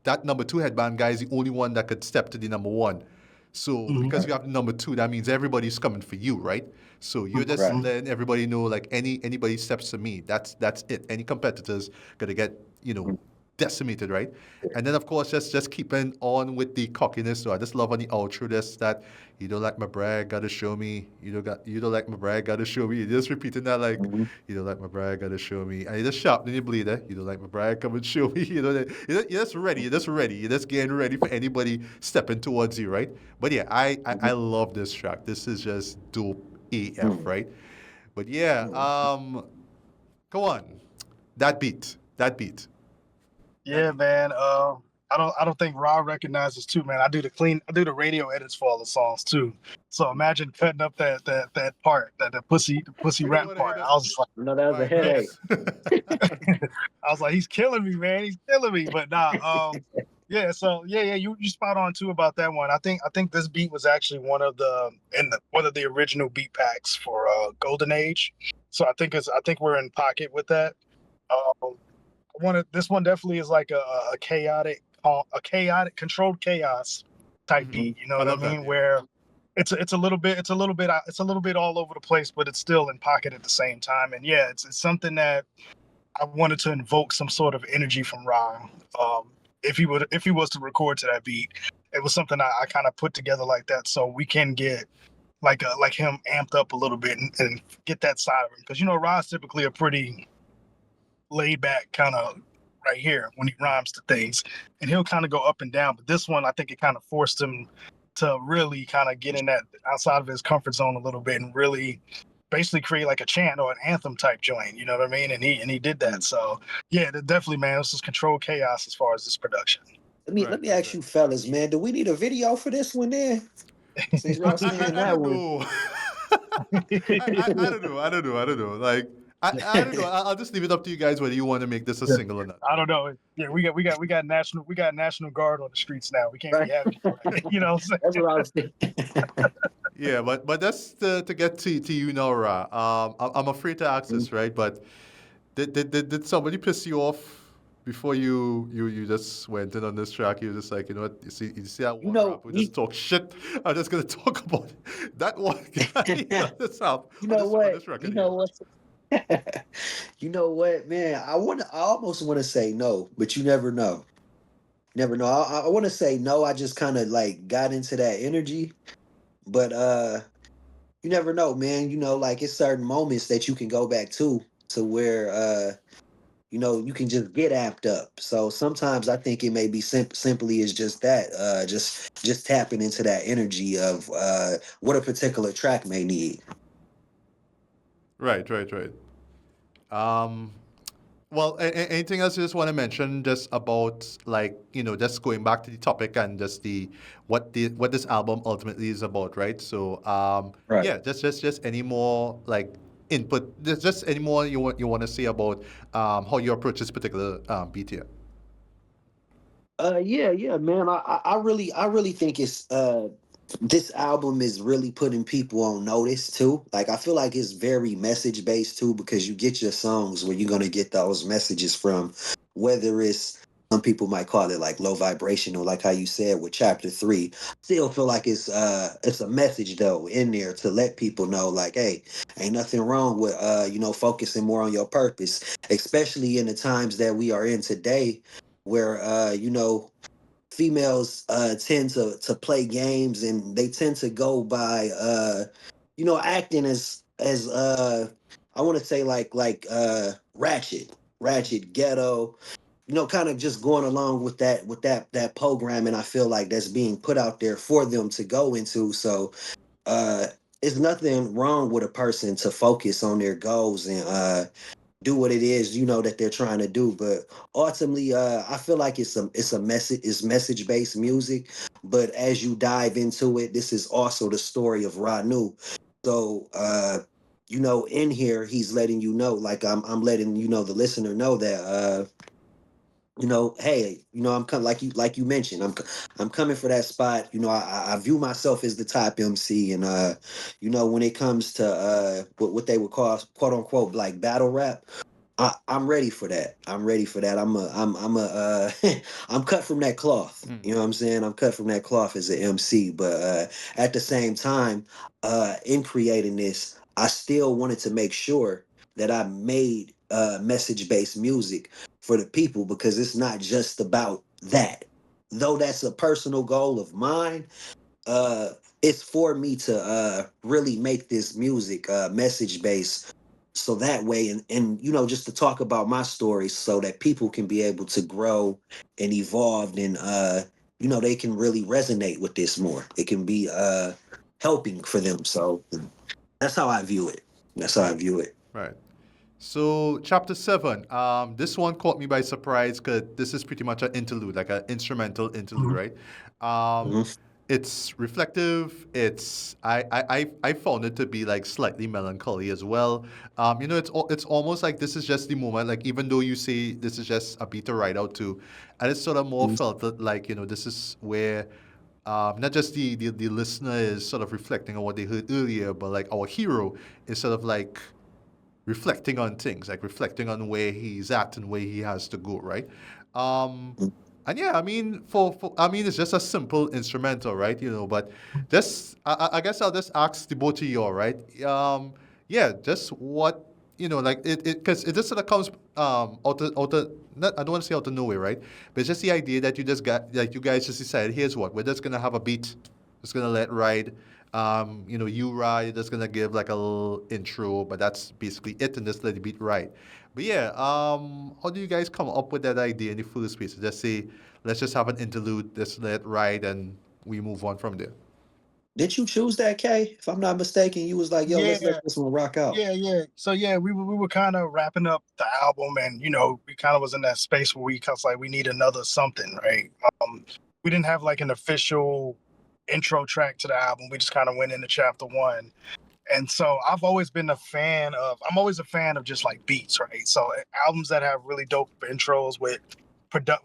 that number 2 headband guy is the only one that could step to the number 1. So because you have the number 2, that means everybody's coming for you, right? So you're just letting everybody know, like anybody steps to me, that's it. Any competitors gonna get decimated, right? And then of course just keeping on with the cockiness. So I just love on the outro this that you don't like my brag, gotta show me. You don't like my brag, gotta show me. You're just repeating that like you don't like my brag, gotta show me. And you just sharpen your bleed, eh? You don't like my brag, come and show me. You're just ready. You're just getting ready for anybody stepping towards you, right? But yeah, I love this track. This is just dope AF, right? But yeah, go on. That beat. Yeah, man. I don't think Ra recognizes too, man. I do the radio edits for all the songs too. So imagine cutting up that part, the pussy rap part. I was just like, No, that was a headache. I was like, he's killing me, man. He's killing me. But nah, yeah. So yeah, you spot on too about that one. I think this beat was actually one of the original beat packs for Golden Age. So I think we're in pocket with that. This one definitely is like a chaotic controlled chaos type beat. You know what I mean? That. Where it's a little bit all over the place, but it's still in pocket at the same time. And yeah, it's something that I wanted to invoke some sort of energy from Ra. If he was to record to that beat, it was something I kind of put together like that, so we can get like him amped up a little bit and get that side of him, because Ra's typically a pretty laid back kind of right here when he rhymes to things, and he'll kind of go up and down. But this one, I think it kind of forced him to really kind of get in that outside of his comfort zone a little bit and really basically create like a chant or an anthem type joint. You know what I mean? And he did that. So yeah, definitely, man. This is controlled chaos as far as this production. Let me ask you fellas, man, do we need a video for this one then? Since y'all saying that one. I don't know. Like I don't know. I'll just leave it up to you guys whether you want to make this a single or not. I don't know. Yeah, we got National Guard on the streets now. We can't be having you know what I'm saying? That's what I was thinking. Yeah, but that's to get to you now, Ra. I'm afraid to ask this, right? But did somebody piss you off before you just went in on this track? You were just like, you know what? You see that one rapper just talk shit. I'm just gonna talk about that one guy. You know what? You know what, man? I almost want to say no, but you never know. Never know. I want to say no. I just kind of like got into that energy, but you never know, man. Like it's certain moments that you can go back to where you can just get amped up. So sometimes I think it may be simply is just that, just tapping into that energy of what a particular track may need. Right. Well, Well, anything else you just want to mention just about like, just going back to the topic and just what this album ultimately is about, right? So, Right. yeah, just any more like input, just any more you want to say about how you approach this particular beat here. Yeah, man. I really think it's this album is really putting people on notice too. Like I feel like it's very message based too, because you get your songs where you're gonna get those messages from, whether it's some people might call it like low vibrational, like how you said with chapter 3. Still feel like it's a message though in there to let people know like, hey, ain't nothing wrong with focusing more on your purpose, especially in the times that we are in today where females tend to play games, and they tend to go by acting as I want to say ratchet ghetto, kind of just going along with that program. And I feel like that's being put out there for them to go into. So uh it's nothing wrong with a person to focus on their goals and do what it is that they're trying to do. But ultimately I feel like it's message based music. But as you dive into it, this is also the story of Ranu. So in here he's letting you know, like I'm letting the listener know that hey, I'm coming, like you mentioned, I'm coming for that spot. I view myself as the top MC, and when it comes to what they would call quote unquote like battle rap, I'm ready for that. I'm ready for that. I'm cut from that cloth. You know what I'm saying? I'm cut from that cloth as an MC. But at the same time, in creating this, I still wanted to make sure that I made message-based music for the people, because it's not just about that. Though that's a personal goal of mine, uh, it's for me to really make this music message-based, so that way, and just to talk about my story so that people can be able to grow and evolve, and they can really resonate with this more. It can be helping for them. So that's how I view it. That's how I view it. Right. So chapter 7, this one caught me by surprise because this is pretty much an interlude, like an instrumental interlude, Mhm. right? Um, Mhm. it's reflective. I found it to be like slightly melancholy as well. It's almost like this is just the moment. Like even though you say this is just a beat to ride out to, and it's sort of more Mhm. felt that like this is where not just the listener is sort of reflecting on what they heard earlier, but like our hero is sort of like reflecting on things, like reflecting on where he's at and where he has to go, right? Um, and yeah, I mean, it's just a simple instrumental, right? But just, I guess I'll just ask the both of you, all right? Yeah, just what, like because it just sort of comes not, I don't want to say out of nowhere, right? But it's just the idea that you just got, like, you guys just decided, here's what, we're just gonna have a beat, just gonna let ride. You, Ra, you're just gonna give like a little intro, but that's basically it, and just let the beat ride. But yeah, how do you guys come up with that idea in the first place? Just say, let's just have an interlude, just let it ride, and we move on from there. Did you choose that, Kay? If I'm not mistaken, you was like, "Yo, let's let Yeah, this one rock out." yeah. So yeah, we were kind of wrapping up the album, and we kind of was in that space where we cause like we need another something, right? We didn't have like an official intro track to the album. We just kind of went into chapter 1. And so I'm always a fan of just like beats, right? So albums that have really dope intros with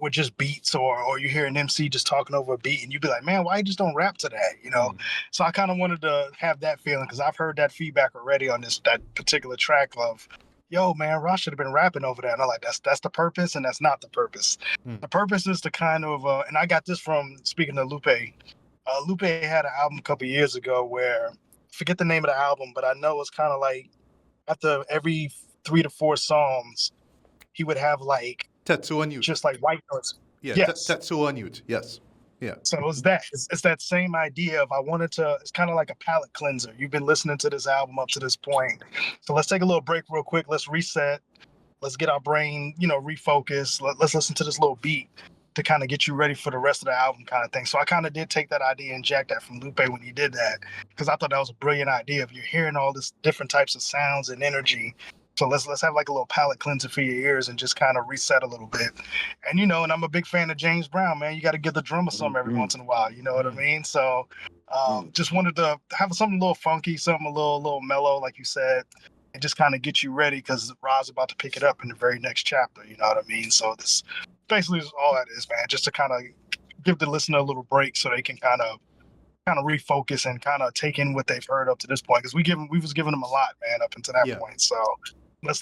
just beats, or you hear an MC just talking over a beat and you'd be like, man, why you just don't rap to that? So I kind of wanted to have that feeling, because I've heard that feedback already on that particular track of, yo, man, Ross should have been rapping over that. And I'm like, that's the purpose, and that's not the purpose. Mm. The purpose is to kind of and I got this from speaking to Lupe. Lupe had an album a couple years ago where, forget the name of the album, but I know it's kind of like after every 3 to 4 songs, he would have like Tetsu on Youth. just like white noise. Yeah, Yes. Tetsu on Youth. Yes. Yeah. So it's that same idea of, I wanted to, it's kind of like a palate cleanser. You've been listening to this album up to this point. So let's take a little break real quick. Let's reset. Let's get our brain, refocus. Let's listen to this little beat to kind of get you ready for the rest of the album, kind of thing. So I kind of did take that idea and jack that from Lupe when he did that, because I thought that was a brilliant idea. If you're hearing all this different types of sounds and energy, So let's have like a little palate cleanser for your ears and just kind of reset a little bit. And and I'm a big fan of James Brown, man. You got to give the drummer some every once in a while. You know what I mean? So just wanted to have something a little funky, something a little mellow, like you said, and just kind of get you ready because Ra's about to pick it up in the very next chapter. You know what I mean? So this basically is all that is, man. Just to kind of give the listener a little break so they can kind of refocus and kind of take in what they've heard up to this point, because we was giving them a lot, man, up until that point. So let's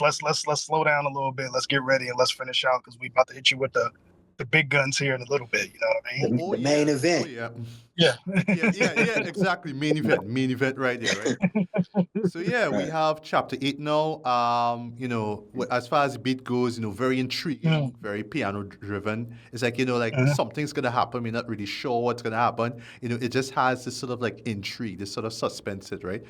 slow down a little bit. Let's get ready and let's finish out because we about to hit you with the big guns here in a little bit. You know what I mean? The main event. Yeah, exactly. Main event right there, right? So we have chapter 8 now. As far as the beat goes, very intriguing, very piano driven. It's like, something's gonna happen. We're not really sure what's gonna happen. It just has this sort of like intrigue, this sort of suspense, right?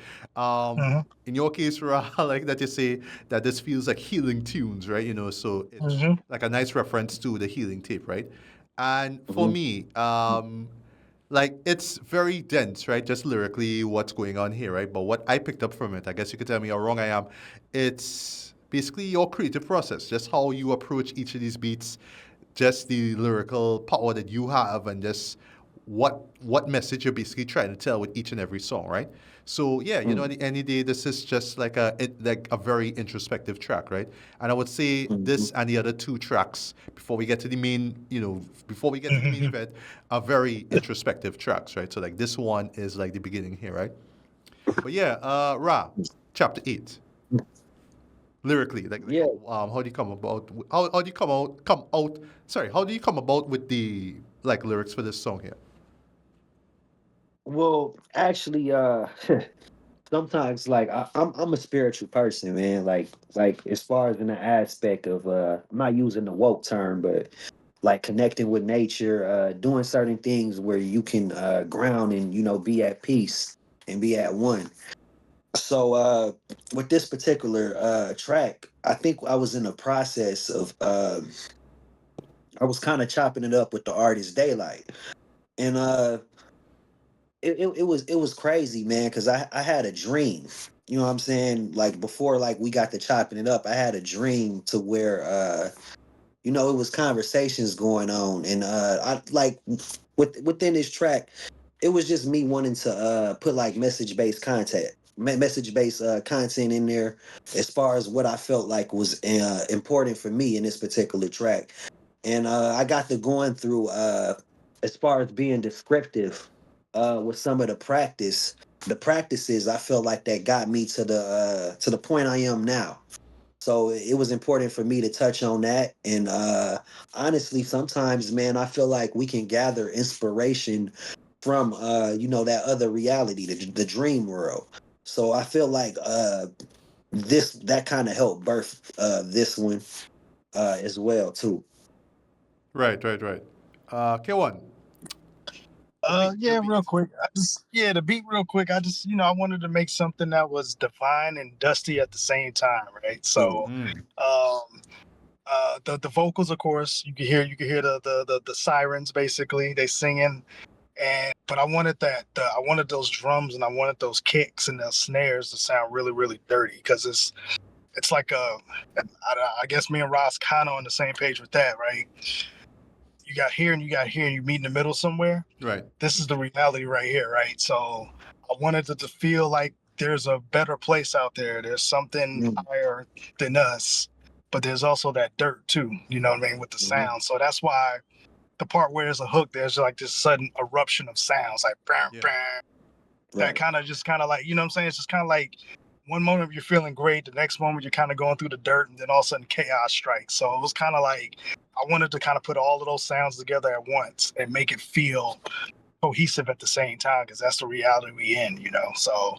In your case, Ra, I like that you say that this feels like healing tunes, right? So it's like a nice reference to the healing tape, right? And for me, like, it's very dense, right? Just lyrically, what's going on here, right? But what I picked up from it, I guess you could tell me how wrong I am, it's basically your creative process, just how you approach each of these beats, just the lyrical power that you have, and just what message you're basically trying to tell with each and every song, right? So at the end of the day, this is just like a very introspective track, right? And I would say this and the other two tracks before we get to the main, before we get to the main event, are very introspective tracks, right? So like this one is like the beginning here, right? But Ra, chapter 8. Lyrically, how do you come about? How do you how do you come about with the lyrics for this song here? Well, actually, sometimes I'm a spiritual person, man. Like as far as in the aspect of I'm not using the woke term, but like connecting with nature, doing certain things where you can ground and be at peace and be at one. So with this particular track, I think I was in the process of I was kind of chopping it up with the artist Daylight, and it was crazy, man, because I had a dream. You know what I'm saying? Like before, we got to chopping it up, I had a dream to where it was conversations going on, and I within this track, it was just me wanting to put message-based content in there as far as what I felt like was important for me in this particular track. And I got to going through as far as being descriptive with some of the practices. I feel like that got me to the point I am now. So it was important for me to touch on that. And honestly, sometimes, man, I feel like we can gather inspiration from that other reality, the dream world. So I feel like that kind of helped birth this one as well too. Right. Kawon. Real quick. The beat real quick. I just, I wanted to make something that was divine and dusty at the same time, right? So, the vocals, of course, you can hear the sirens, basically, they singing, but I wanted I wanted those drums and I wanted those kicks and those snares to sound really, really dirty, because it's like I guess me and Ross kind of on the same page with that, right? You got here and you meet in the middle somewhere. Right. This is the reality right here, right? So I wanted it to feel like there's a better place out there. There's something higher than us, but there's also that dirt too, you know what I mean, with the sound. So that's why the part where there's a hook, there's like this sudden eruption of sounds, like bam, bam. That kind of like, you know what I'm saying? It's just kind of like one moment you're feeling great, the next moment you're kind of going through the dirt, and then all of a sudden chaos strikes. So it was kind of like I wanted to kind of put all of those sounds together at once and make it feel cohesive at the same time, because that's the reality we in, So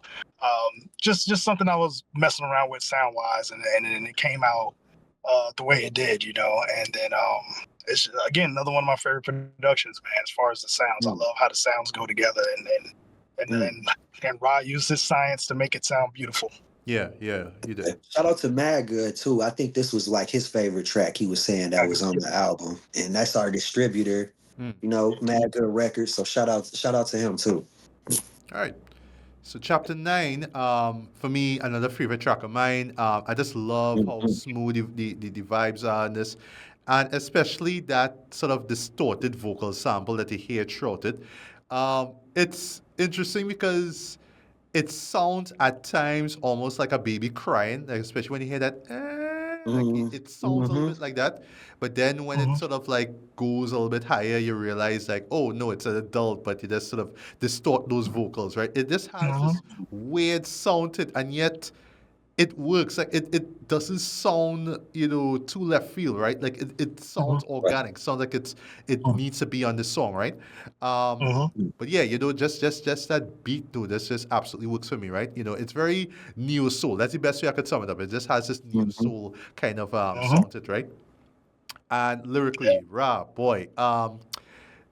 just something I was messing around with sound wise, and it came out the way it did, And then it's again another one of my favorite productions, man. As far as the sounds, I love how the sounds go together, and Ra used his science to make it sound beautiful. Yeah, he did. Shout out to Mad Good too. I think this was like his favorite track. He was saying that was on the album, and that's our distributor. Mad Good Records. So shout out to him too. All right. So chapter 9, for me, another favorite track of mine. I just love how Mhm. smooth the vibes are in this, and especially that sort of distorted vocal sample that you hear throughout it. It's interesting because it sounds at times almost like a baby crying, like especially when you hear that, like Mhm. it sounds a little Mhm. bit like that. But then when it Mhm. sort of like goes a little bit higher, you realize like, oh no, it's an adult, but you just sort of distort those vocals, right? It just has Mhm. this weird sound to it, and yet it works. Like it doesn't sound, too left field, right? Like it Mhm. sounds Right. organic. Sounds like it needs to be on the song, right? Um, Mhm. but yeah, just that beat though, this just absolutely works for me, right? It's very neo soul. That's the best way I could sum it up. It just has this neo Mhm. soul kind of Mhm. sound to it, right? And Yeah. lyrically, Ra, boy,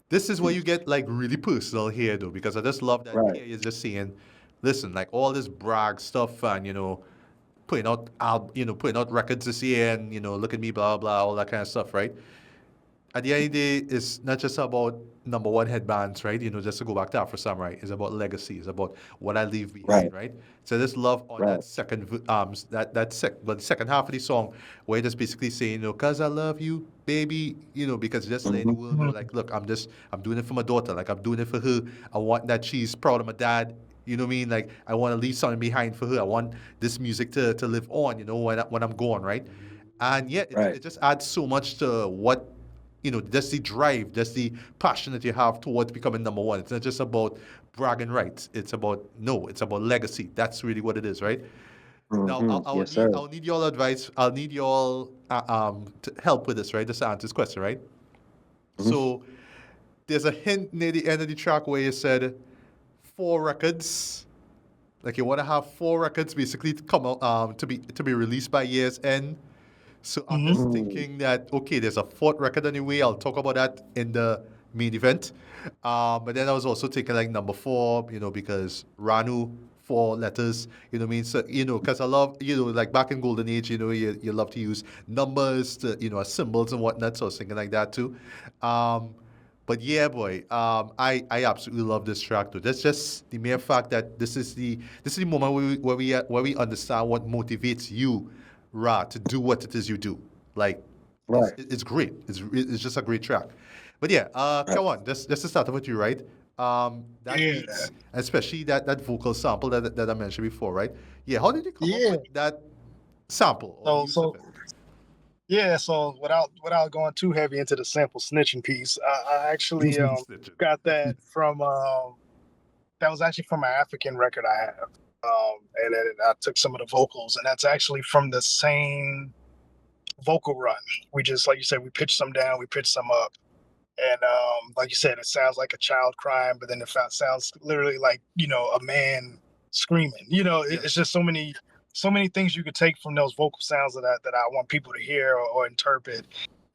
this is where you get like really personal here though, because I just love that Right. here you're just saying, listen, like all this brag stuff and putting out records this year and look at me, blah blah, all that kind of stuff, right? At the end of the day, it's not just about number one headbands, right? Just to go back to Afro Samurai, it's about legacy, it's about what I leave behind, Right. right? So this love on Right. that the second half of the song, where it just basically saying, cause I love you, baby, because just letting the Mhm. world know, Mhm. like, look, I'm doing it for my daughter, like I'm doing it for her. I want that she's proud of my dad. You know what I mean? Like I want to leave something behind for her. I want this music to live on. When I'm gone, right? And yet Right. it just adds so much to what that's the drive, that's the passion that you have towards becoming number one. It's not just about bragging rights. It's about legacy. That's really what it is, right? Now, Mhm. Yes, sir. I'll need your advice. I'll need your to help with this, right? Just to answer this question, right? Mhm. So there's a hint near the end of the track where you said 4 records. Like you want to have 4 records basically to come out to be released by year's end. So I'm Mhm. just Mm. thinking that okay, there's a fourth record anyway. I'll talk about that in the main event. But then I was also thinking like number 4, because Ranu 4 letters. You know what I mean? So because I love like back in golden age, you love to use numbers to as symbols and whatnot. So I was thinking like that too. Um, but yeah, boy, I absolutely love this track too. That's just the mere fact that this is the moment where we understand what motivates you, Ra, to do what it is you do. Like, it's Right. it's great. It's just a great track. But yeah, Right. come on, just to start off with you, right? That Yeah. beats, especially that vocal sample that I mentioned before, right? Yeah, how did you come up Yeah. with that sample or the So use of so it? yeah. So without going too heavy into the sample snitching piece, I actually Snitching. got that from that was actually from an African record I have. And then I took some of the vocals, and that's actually from the same vocal run. We just, like you said, we pitched some down, we pitched some up, and like you said, it sounds like a child crying, but then it sounds literally like a man screaming. Yeah. It's just so many things you could take from those vocal sounds that I want people to hear or interpret.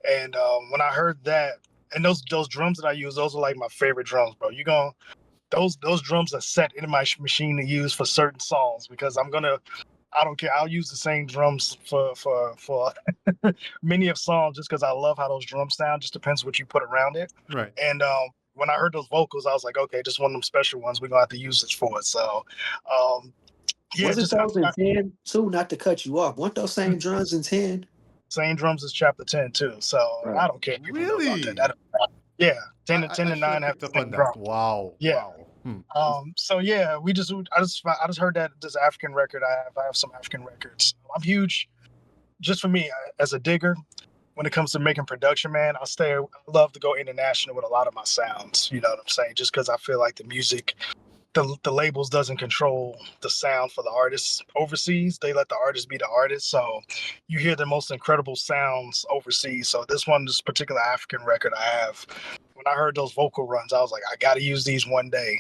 And when I heard that, and those drums that I use, those are like my favorite drums, bro. You gonna those drums are set in my machine to use for certain songs because I don't care. I'll use the same drums for many of songs just because I love how those drums sound. Just depends what you put around it. Right. And when I heard those vocals, I was like, okay, just one of them special ones. We're gonna have to use this for it. So um, yeah, Wasn't just those in 10 too? Not to cut you off. Weren't those same drums in 10? same drums as chapter 10 too. So Right. I don't care if people know about that. Really? Yeah, I, 10 and I, 10 I and should 9 have have picked the up same on drum. that. Wow. Yeah. Wow. So yeah, I just heard that this African record I have some African records. I'm huge, just for me as a digger. When it comes to making production, man, I love to go international with a lot of my sounds. You know what I'm saying? Just because I feel like the music, the labels doesn't control the sound for the artists overseas. They let the artist be the artist. So you hear the most incredible sounds overseas. So this particular African record I have, when I heard those vocal runs, I was like, I got to use these one day.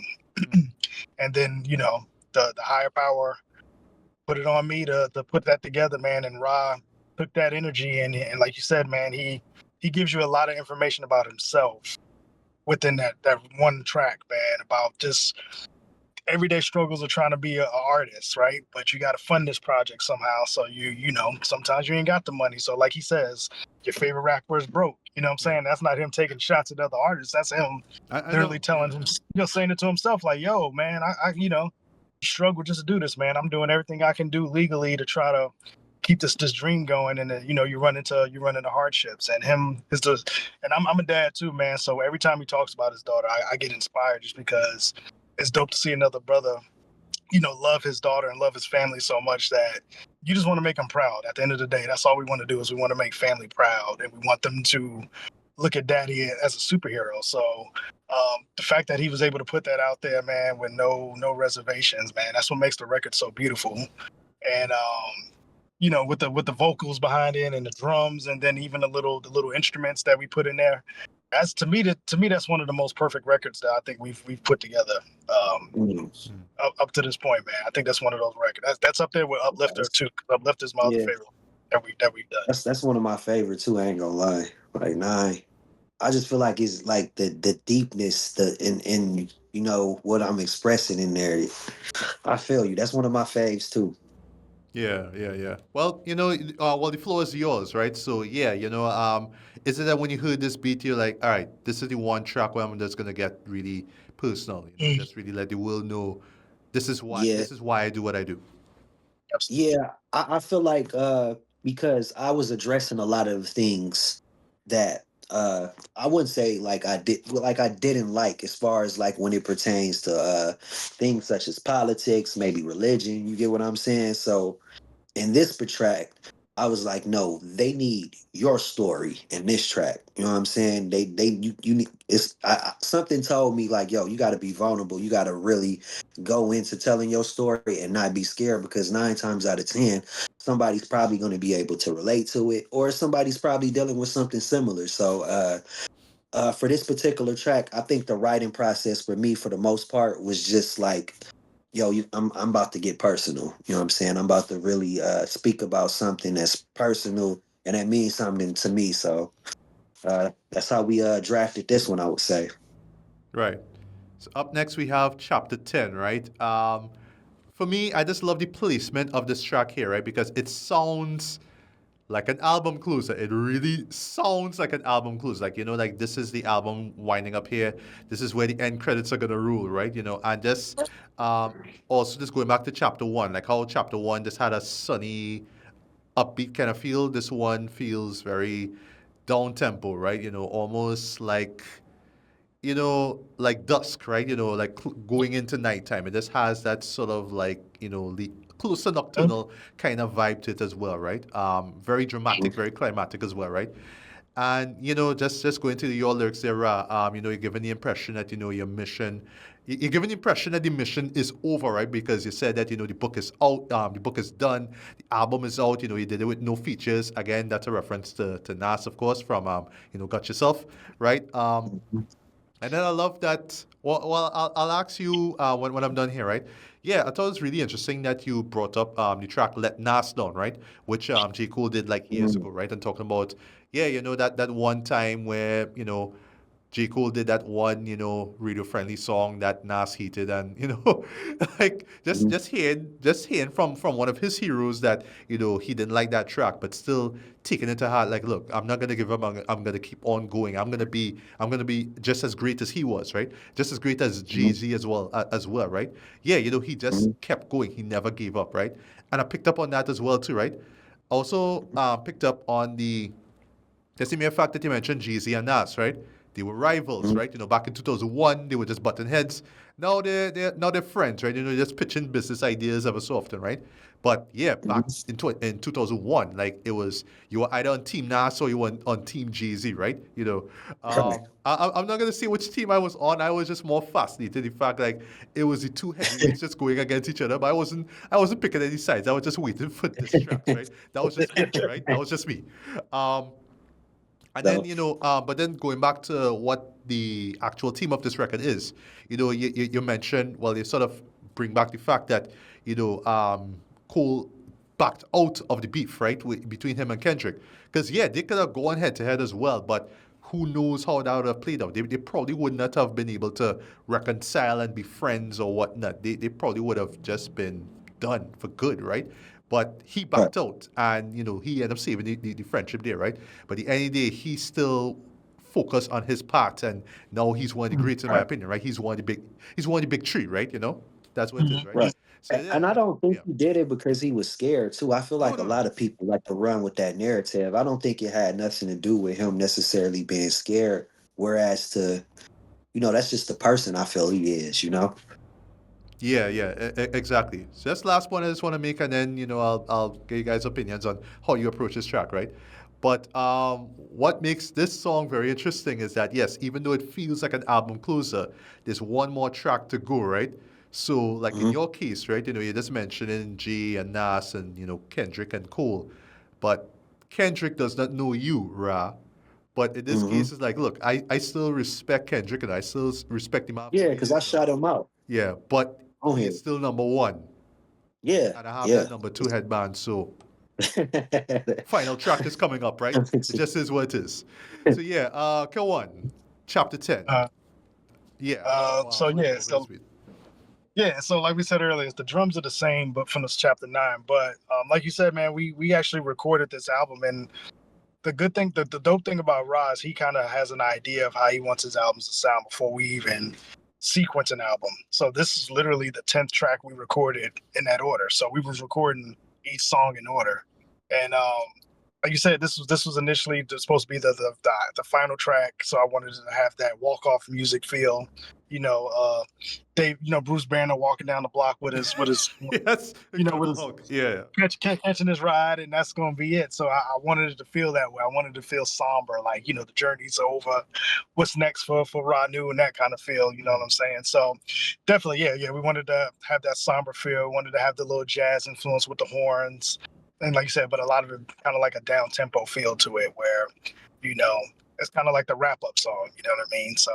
And then the higher power put it on me to put that together, man. And Ra took that energy and like you said, man, he gives you a lot of information about himself within that one track, man, about just everyday struggles of trying to be a artist, right? But you got to fund this project somehow. So sometimes you ain't got the money. So like he says, your favorite rapper is broke. You know what I'm Yeah. saying? That's not him taking shots at other artists. That's him I literally know. telling Yeah. him, saying it to himself, like, yo, man, I struggle just to do this, man. I'm doing everything I can do legally to try to keep this dream going, and then, you know, you run into hardships. And I'm a dad too, man. So every time he talks about his daughter, I get inspired, just because it's dope to see another brother, you know, love his daughter and love his family so much that you just want to make them proud. At the end of the day, that's all we want to do, is we want to make family proud, and we want them to look at daddy as a superhero. So the fact that he was able to put that out there, man, with no reservations, man, that's what makes the record so beautiful. And you know, with the vocals behind it and the drums, and then even the little instruments that we put in there, that's to me that's one of the most perfect records that I think we've put together up to this point, man. I think that's one of those records. That's up there with Uplifter too. Uplifter's my other favorite that we've done. That's one of my favorites too. I ain't gonna lie. Like, nah, I just feel like it's like the deepness, in you know what I'm expressing in there. I feel you. That's one of my faves too. Yeah. Well, you know, well, the floor is yours, right? So, yeah, you know, is it that when you heard this beat, you're like, all right, this is the one track where I'm just gonna get really personal, you know, just really let the world know this is why I do what I do. Yeah, I feel like because I was addressing a lot of things that I wouldn't say like I didn't like, as far as like when it pertains to things such as politics, maybe religion, you get what I'm saying? So in this track, I was like, no, they need your story in this track. You know what I'm saying? You need, something told me like, yo, you got to be vulnerable. You got to really go into telling your story and not be scared, because 9 times out of 10, somebody's probably going to be able to relate to it, or somebody's probably dealing with something similar. So for this particular track, I think the writing process for me, for the most part, was just like, yo, I'm about to get personal. You know what I'm saying? I'm about to really speak about something that's personal and that means something to me. So that's how we drafted this one, I would say. Right. So up next we have chapter 10, right? For me, I just love the placement of this track here, right? Because it sounds like an album closer. It really sounds like an album closer. Like, you know, like this is the album winding up here. This is where the end credits are gonna rule, right? You know, and just also just going back to chapter 1, like how chapter 1 just had a sunny, upbeat kind of feel. This one feels very down tempo, right? You know, almost like, you know, like dusk, right? You know, like going into nighttime. It just has that sort of like, you know, the closer nocturnal kind of vibe to it as well, right? Very dramatic, very climatic as well, right? And, you know, just going to your lyrics there, you know, you're giving the impression that, you know, your mission, you're giving the impression that the mission is over, right? Because you said that, you know, the book is out, the book is done, the album is out, you know, you did it with no features. Again, that's a reference to Nas, of course, from, you know, Got Yourself, right? And then I love that. Well, I'll ask you when I'm done here, right? Yeah, I thought it was really interesting that you brought up the track "Let Nas Down," right? Which J. Cole did like years ago, right? And talking about, yeah, you know, that one time where, you know, J. Cole did that one, you know, radio-friendly song that Nas hated, and, you know, like just hearing from one of his heroes that, you know, he didn't like that track, but still taking it to heart. Like, look, I'm not gonna give up. I'm gonna keep on going. I'm gonna be just as great as he was, right? Just as great as Jay-Z as well, right? Yeah, you know, he just kept going. He never gave up, right? And I picked up on that as well too, right? Also picked up on just the mere fact that you mentioned Jay-Z and Nas, right? They were rivals, right? You know, back in 2001, they were just button heads. Now they're friends, right? You know, just pitching business ideas ever so often, right? But yeah, back in 2001, like it was, you were either on Team Nas or you were on Team Jay-Z, right? You know, I'm not gonna say which team I was on. I was just more fascinated the fact like it was the two heavyweights just going against each other. But I wasn't picking any sides. I was just waiting for this track, right? That was just me, right? That was just me. And then, you know, but then going back to what the actual theme of this record is, you know, you mentioned, well, you sort of bring back the fact that, you know, Cole backed out of the beef, right, between him and Kendrick. Because, yeah, they could have gone head to head as well, but who knows how that would have played out. They probably would not have been able to reconcile and be friends or whatnot. They probably would have just been done for good, right? But he backed out, and, you know, he ended up saving the friendship there, right? But at the end of the day, he still focused on his part, and now he's one of the greats in my opinion, right? He's one of the big three, right? You know. That's what it is, right? Right. So yeah, And I don't think yeah. he did it because he was scared too. I feel No, like a no, no. lot of people like to run with that narrative. I don't think it had nothing to do with him necessarily being scared. Whereas that's just the person I feel he is, you know? Yeah, yeah, exactly. So that's the last one I just want to make, and then I'll get you guys' opinions on how you approach this track, right? But what makes this song very interesting is that yes, even though it feels like an album closer, there's one more track to go, right? So like in Hmm. your case, right? You just mentioning G and Nas and Kendrick and Cole, but Kendrick does not know you, Ra. But in this Hmm. case, it's like, look, I still respect Kendrick and I still respect him for Yeah, who he because I is, shot him out yeah, but on he is here. still number one. Yeah, And I have yeah. that number two headband, so final track is coming up, right? It just is what it is. So yeah, Kawon, chapter 10. Uh, Yeah, so run it yeah, over this so week. yeah, so like we said earlier, the drums are the same, but from this chapter 9. But like you said, man, we actually recorded this album, and the good thing, the dope thing about Ra is he kind of has an idea of how he wants his albums to sound before we even sequence an album. So this is literally the 10th track we recorded in that order. So we was recording each song in order, and like you said, this was initially supposed to be the final track. So I wanted to have that walk off music feel. You know, Bruce Banner walking down the block with his Yes, with Incredible his Hulk. Yeah. catching his ride, and that's gonna be it. So I wanted it to feel that way. I wanted it to feel somber, like the journey's over. What's next for RANU and that kind of feel. You know what I'm saying? So definitely, yeah. We wanted to have that somber feel. We wanted to have the little jazz influence with the horns, and like you said, but a lot of it kind of like a down tempo feel to it, where it's kind of like the wrap up song. You know what I mean? So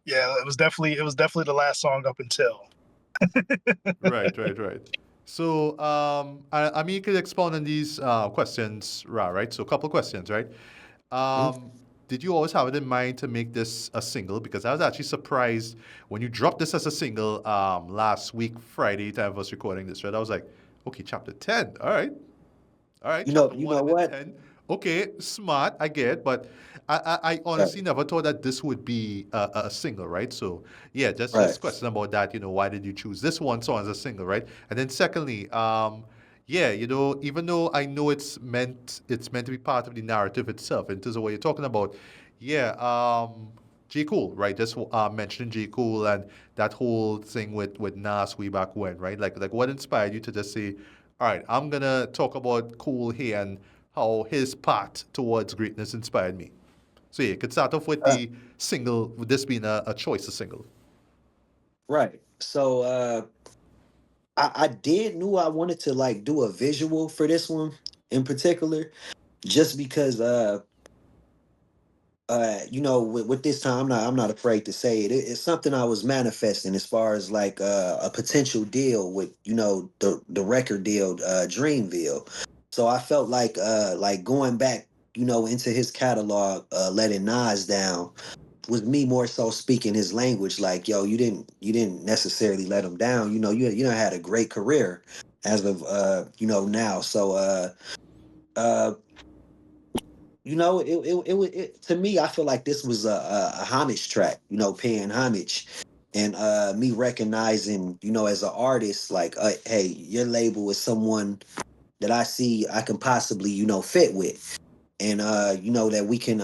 yeah, it was definitely the last song up until. Right, right, right. So, I mean, you could expound on these questions, Ra, right? So, a couple questions, right? Um, did you always have it in mind to make this a single? Because I was actually surprised when you dropped this as a single last week, Friday, time of us recording this, right? I was like, okay, chapter 10. All right, You know, chapter you 1 know and then what? 10. Okay, smart, I get, but I Right, honestly never thought that this would be a single, right? So, yeah, just right. question about that, why did you choose this one song as a single, right? And then secondly, yeah, even though I know it's meant to be part of the narrative itself in terms of what you're talking about, yeah, J. Cole, right? Just mentioning J. Cole and that whole thing with Nas way back when, right? Like what inspired you to just say, all right, I'm gonna talk about Cole here and how his path towards greatness inspired me. So yeah, you could start off with Uh, the single, with this being a choice, a single. right. So I did knew I wanted to like do a visual for this one in particular, just because with this time I'm not afraid to say it. It's something I was manifesting as far as like a potential deal with the record deal Dreamville. So I felt like going back into his catalog, letting Nas down was me more so speaking his language, like, yo, you didn't necessarily let him down. You had a great career as of now. So uh to me, I feel like this was a homage track, paying homage, and me recognizing, as an artist, like, hey, your label is someone that I see I can possibly, fit with, and that we can,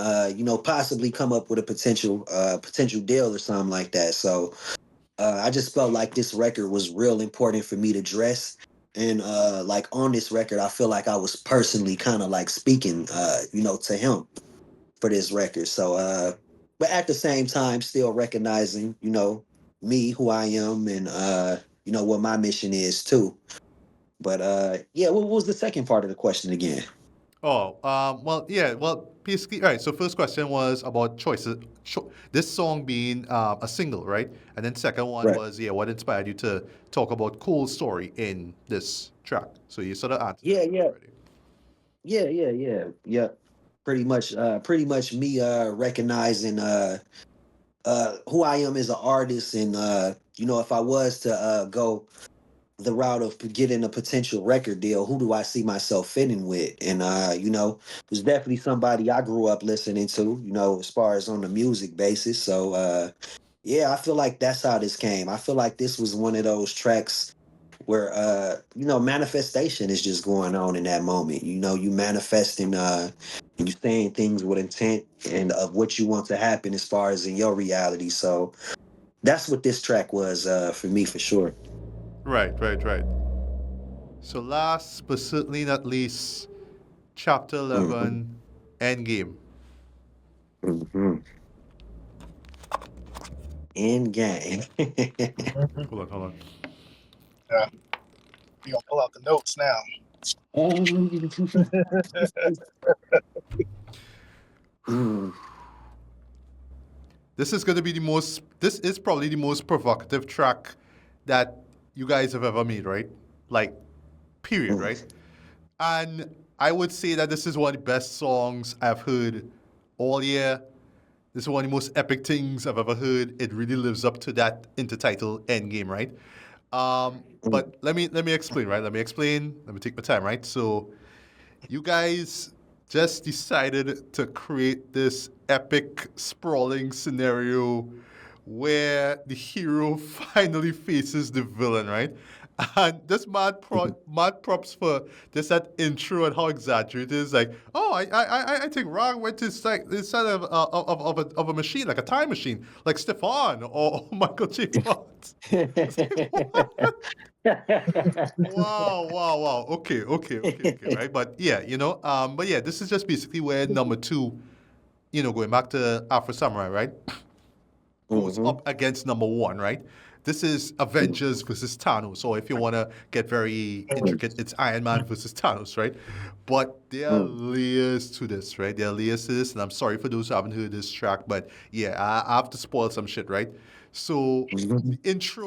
possibly come up with a potential deal or something like that. So I just felt like this record was real important for me to dress. And like on this record, I feel like I was personally kind of like speaking, to him for this record. So, but at the same time, still recognizing, me, who I am, and what my mission is too. But yeah, what was the second part of the question again? Oh, well, yeah, well, basically, all right. So first question was about choices. This song being a single, right? And then second one Right. was, yeah, what inspired you to talk about Cole's story in this track? So you sort of answered Yeah, that one yeah, already. yeah. Pretty much me recognizing who I am as an artist, and if I was to go the route of getting a potential record deal, who do I see myself fitting with? And it was definitely somebody I grew up listening to, as far as on the music basis. So Yeah, I feel like that's how this came. I feel like this was one of those tracks where manifestation is just going on in that moment. You know, you manifesting you saying things with intent and of what you want to happen as far as in your reality. So that's what this track was for me for sure. Right, right, right. So last but certainly not least, chapter Mm-hmm. 11, Endgame. Mm-hmm. End game. Mhm. Hold on, hold on. Yeah, we gonna pull out the notes now. Mm. This is going to be this is probably the most provocative track that you guys have ever made, right? Like, period, right? And I would say that this is one of the best songs I've heard all year. This is one of the most epic things I've ever heard. It really lives up to that intertitle Endgame, right? But let me explain, right? Let me explain. Let me take my time, right? So you guys just decided to create this epic, sprawling scenario where the hero finally faces the villain, right? And this mad props for just that intro and how exaggerated it is. Like, oh, I think Ra went to inside of a machine, like a time machine, like Stefan or Michael J. Fox. It's like, what? Wow, wow, wow. Okay, right? But yeah, but yeah, this is just basically where number two, going back to Afro Samurai, right? Goes Mm-hmm. up against number one, right? This is Avengers versus Thanos. Or if you want to get very intricate, it's Iron Man versus Thanos, right? But there are layers to this, right? There are layers to this, and I'm sorry for those who haven't heard this track, but yeah, I have to spoil some shit, right? So the intro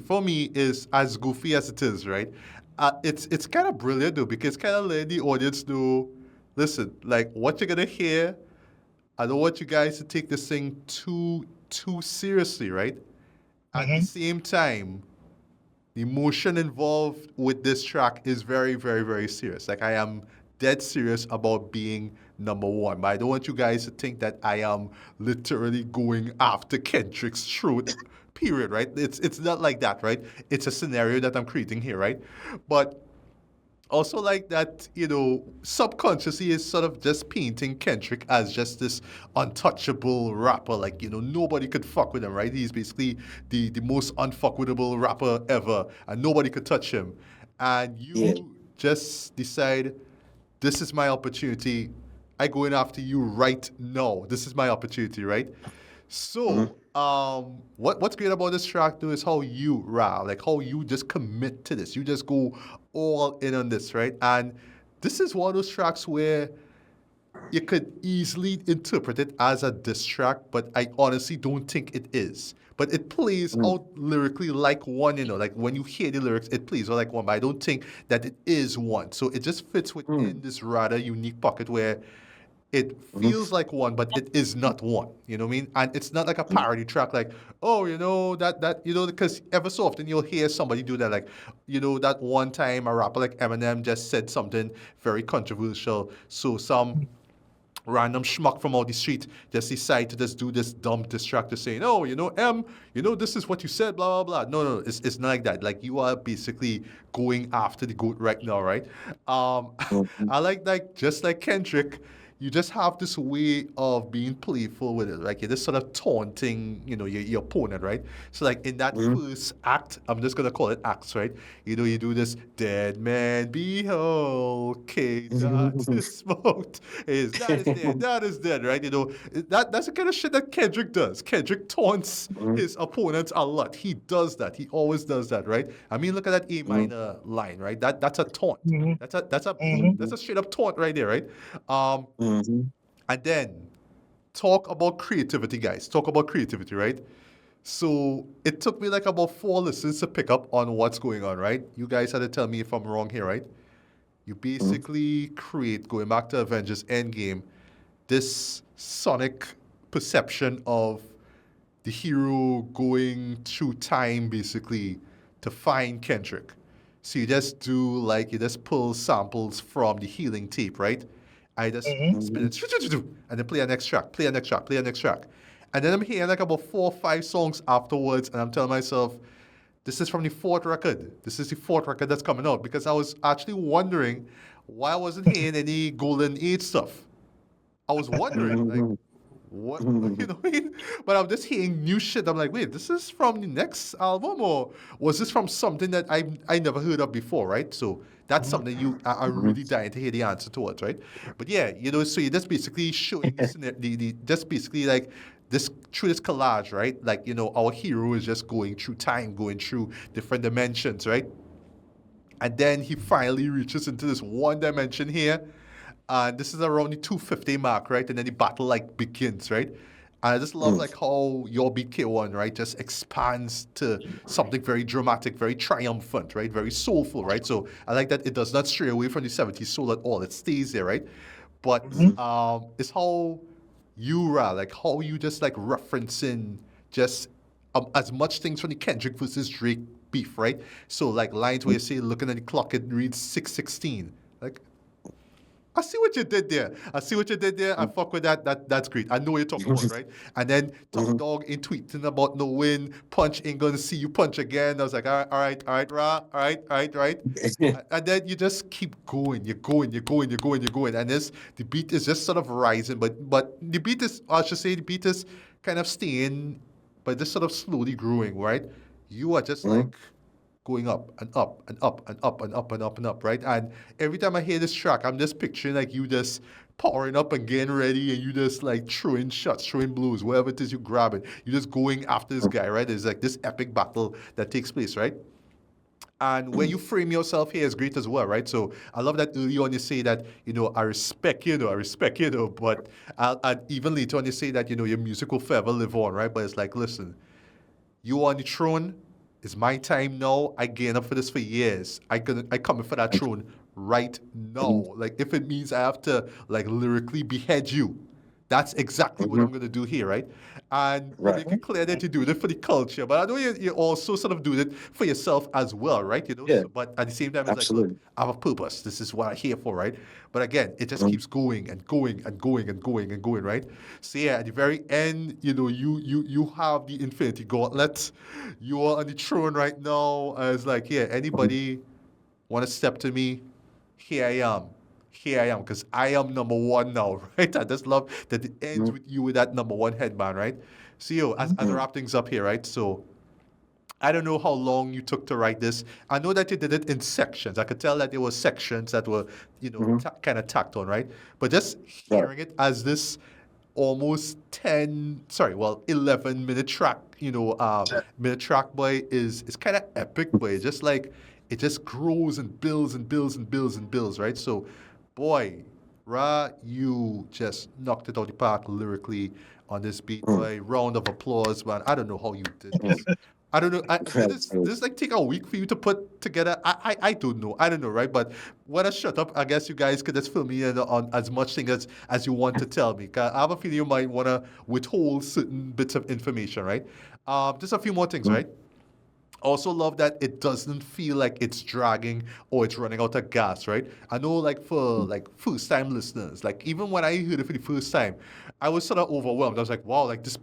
for me is as goofy as it is, right? It's kind of brilliant though because kind of letting the audience know, listen, like what you're gonna hear. I don't want you guys to take this thing too seriously, right? At the Mhm. same time, the emotion involved with this track is very, very, very serious. Like I am dead serious about being number one. But I don't want you guys to think that I am literally going after Kendrick's throat. Period, right? It's not like that, right? It's a scenario that I'm creating here, right? But also like that, subconsciously is sort of just painting Kendrick as just this untouchable rapper. Like, nobody could fuck with him, right? He's basically the most unfuckwittable rapper ever, and nobody could touch him. And Yeah. you just decide, this is my opportunity. I go in after you right now. This is my opportunity, right? Mhm. So, what's great about this track though is how you, Ra, like how you just commit to this. You just go all in on this, right? And this is one of those tracks where you could easily interpret it as a diss track, but I honestly don't think it is. But it plays out lyrically like one, like when you hear the lyrics, it plays out like one, but I don't think that it is one. So it just fits within this rather unique pocket where it feels like one, but it is not one. You know what I mean? And it's not like a parody track, like, oh, because ever so often you'll hear somebody do that, like, that one time a rapper like Eminem just said something very controversial, so some random schmuck from out the street just decide to just do this dumb distractor saying, oh, this is what you said, blah, blah, blah. No, it's not like that. Like, you are basically going after the goat right now, right? I like, just like Kendrick, you just have this way of being playful with it. Like, you're just sort of taunting, your opponent, right? So, like, in that first act, I'm just going to call it acts, right? You do this, dead man, behold, okay, that is smoked. That is dead, right? That's the kind of shit that Kendrick does. Kendrick taunts his opponents a lot. He does that. He always does that, right? I mean, look at that A minor line, right? That's a taunt. Mhm. That's a straight up taunt right there, right? Mhm. And then talk about creativity, guys. Talk about creativity, right? So it took me like about 4 listens to pick up on what's going on, right? You guys had to tell me if I'm wrong here, right? You basically create, going back to Avengers Endgame, this sonic perception of the hero going through time basically to find Kendrick. So you just pull samples from the healing tape, right? I just Mhm. spin it and then play a next track, play a next track, play a next track. And then I'm hearing like about 4 or 5 songs afterwards, and I'm telling myself, this is from the fourth record. This is the fourth record that's coming out, because I was actually wondering why I wasn't hearing any Golden Age stuff. I was wondering, like, what, you know what I mean? But I'm just hearing new shit. I'm like, wait, this is from the next album, or was this from something that I never heard of before, right? So that's something I really dying to hear the answer towards, right? But yeah, so you're just basically showing just basically like this through this collage, right? Like, our hero is just going through time, going through different dimensions, right? And then he finally reaches into this one dimension here. And this is around the 250 mark, right? And then the battle like begins, right? And I just love like how your beat K1, right, just expands to something very dramatic, very triumphant, right? Very soulful, right? So I like that it does not stray away from the 70s soul at all. It stays there, right? But it's how you, Ra, like how you just like referencing just as much things from the Kendrick versus Drake beef, right? So like lines where you say, looking at the clock, it reads 6:16. Like, I see what you did there. I see what you did there. I fuck with that. That's great. I know what you're talking about, right? And then Top Dog in tweeting about no win, punch ain't gonna see you punch again. I was like, all right, Ra, all right. And then you just keep going. You're going. And the beat is just sort of rising, but the beat is, I should say, the beat is kind of staying, but just sort of slowly growing, right? You are just like going up and up and up and up and up and up and up, right? And every time I hear this track, I'm just picturing like you just powering up and getting ready, and you just like throwing shots, throwing blows, wherever it is you grab it. You're just going after this guy, right? There's like this epic battle that takes place, right? And where you frame yourself here is great as well, right? So I love that early on you say that, I respect you, but I'll even later on you say that, your music will forever live on, right? But it's like, listen, you on the throne. It's my time now. I gained up for this for years. I coming for that throne right now. Like, if it means I have to like lyrically behead you, that's exactly what I'm gonna do here, right? And you make it clear that you do it for the culture, but I know you also sort of do it for yourself as well, right? Yeah, So, but at the same time, it's like, absolutely. look, I have a purpose. This is what I'm here for, right? But again, it just keeps going and going and going and going and going, right? So yeah, at the very end, you have the Infinity Gauntlet. You are on the throne right now. It's like, yeah, anybody want to step to me? Here I am. Here I am, because I am number one now, right? I just love that it ends with you with that number one headband, right? So, as I wrap things up here, right? So, I don't know how long you took to write this. I know that you did it in sections. I could tell that there were sections that were, kind of tacked on, right? But just hearing it as this almost 11-minute track, minute track, boy, is kind of epic, boy. It's just like, it just grows and builds and builds and builds and builds, right? So, boy, Ra, you just knocked it out the park lyrically on this beat, boy. Round of applause, man. I don't know how you did this. I don't know. Did this like take a week for you to put together? I don't know. I don't know, right? But when I shut up, I guess you guys could just fill me in on as much things as you want to tell me. 'Cause I have a feeling you might want to withhold certain bits of information, right? Just a few more things, right? Also love that it doesn't feel like it's dragging or it's running out of gas, right? I know, like, for like first time listeners, like even when I heard it for the first time, I was sort of overwhelmed. I was like, wow, like this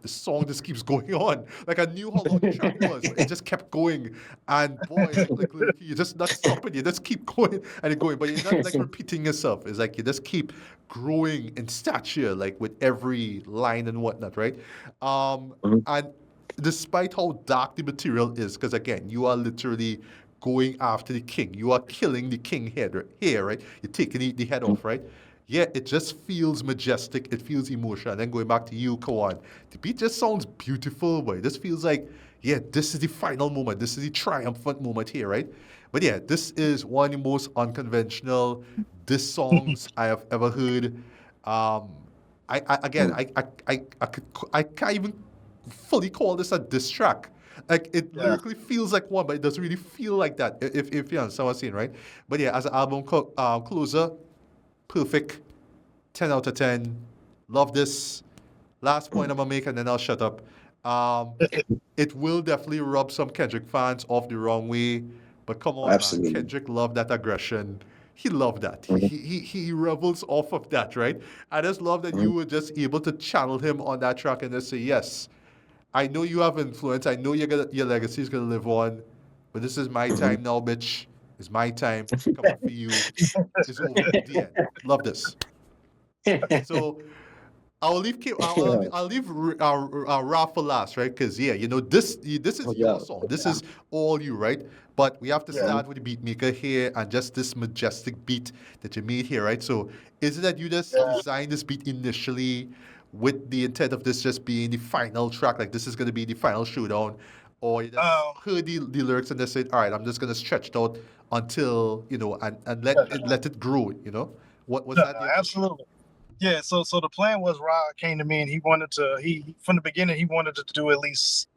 song just keeps going on. Like, I knew how long the track was, but it just kept going. And boy, like lyrically, you're just not stopping. You just keep going and going, but you're not like repeating yourself. It's like you just keep growing in stature, like with every line and whatnot, right? And despite how dark the material is, because again, you are literally going after the king. You are killing the king head here, right? You're taking the head off, right? Yeah, it just feels majestic. It feels emotional. And then going back to you, Kawon, the beat just sounds beautiful, boy. This feels like, yeah, this is the final moment. This is the triumphant moment here, right? But yeah, this is one of the most unconventional diss songs I have ever heard. I can't even fully call this a diss track. Like, it lyrically feels like one, but it doesn't really feel like that, if you understand what I'm saying, right? But yeah, as an album closer, perfect, 10 out of 10. Love this. Last point I'm gonna make, and then I'll shut up. It will definitely rub some Kendrick fans off the wrong way, but come on, man. Absolutely. Kendrick loved that aggression. he loved that. He revels off of that, right? I just love that you were just able to channel him on that track and just say, yes, I know you have influence. I know your legacy is gonna live on, but this is my time now, bitch. It's my time. Coming for you. It's over. The end. Love this. So I'll leave I'll leave Ra for last, right? Because this is Oh, your yeah. song. This is all you, right? But we have to Yeah. start with the beat maker here and just this majestic beat that you made here, right? So is it that you just Yeah. designed this beat initially with the intent of this just being the final track, like this is going to be the final showdown, or you just heard the lyrics and just said, all right, I'm just going to stretch it out until and let it grow, What was No, that? no, absolutely. Yeah, so the plan was Ra came to me and he wanted to he from the beginning he wanted to do at least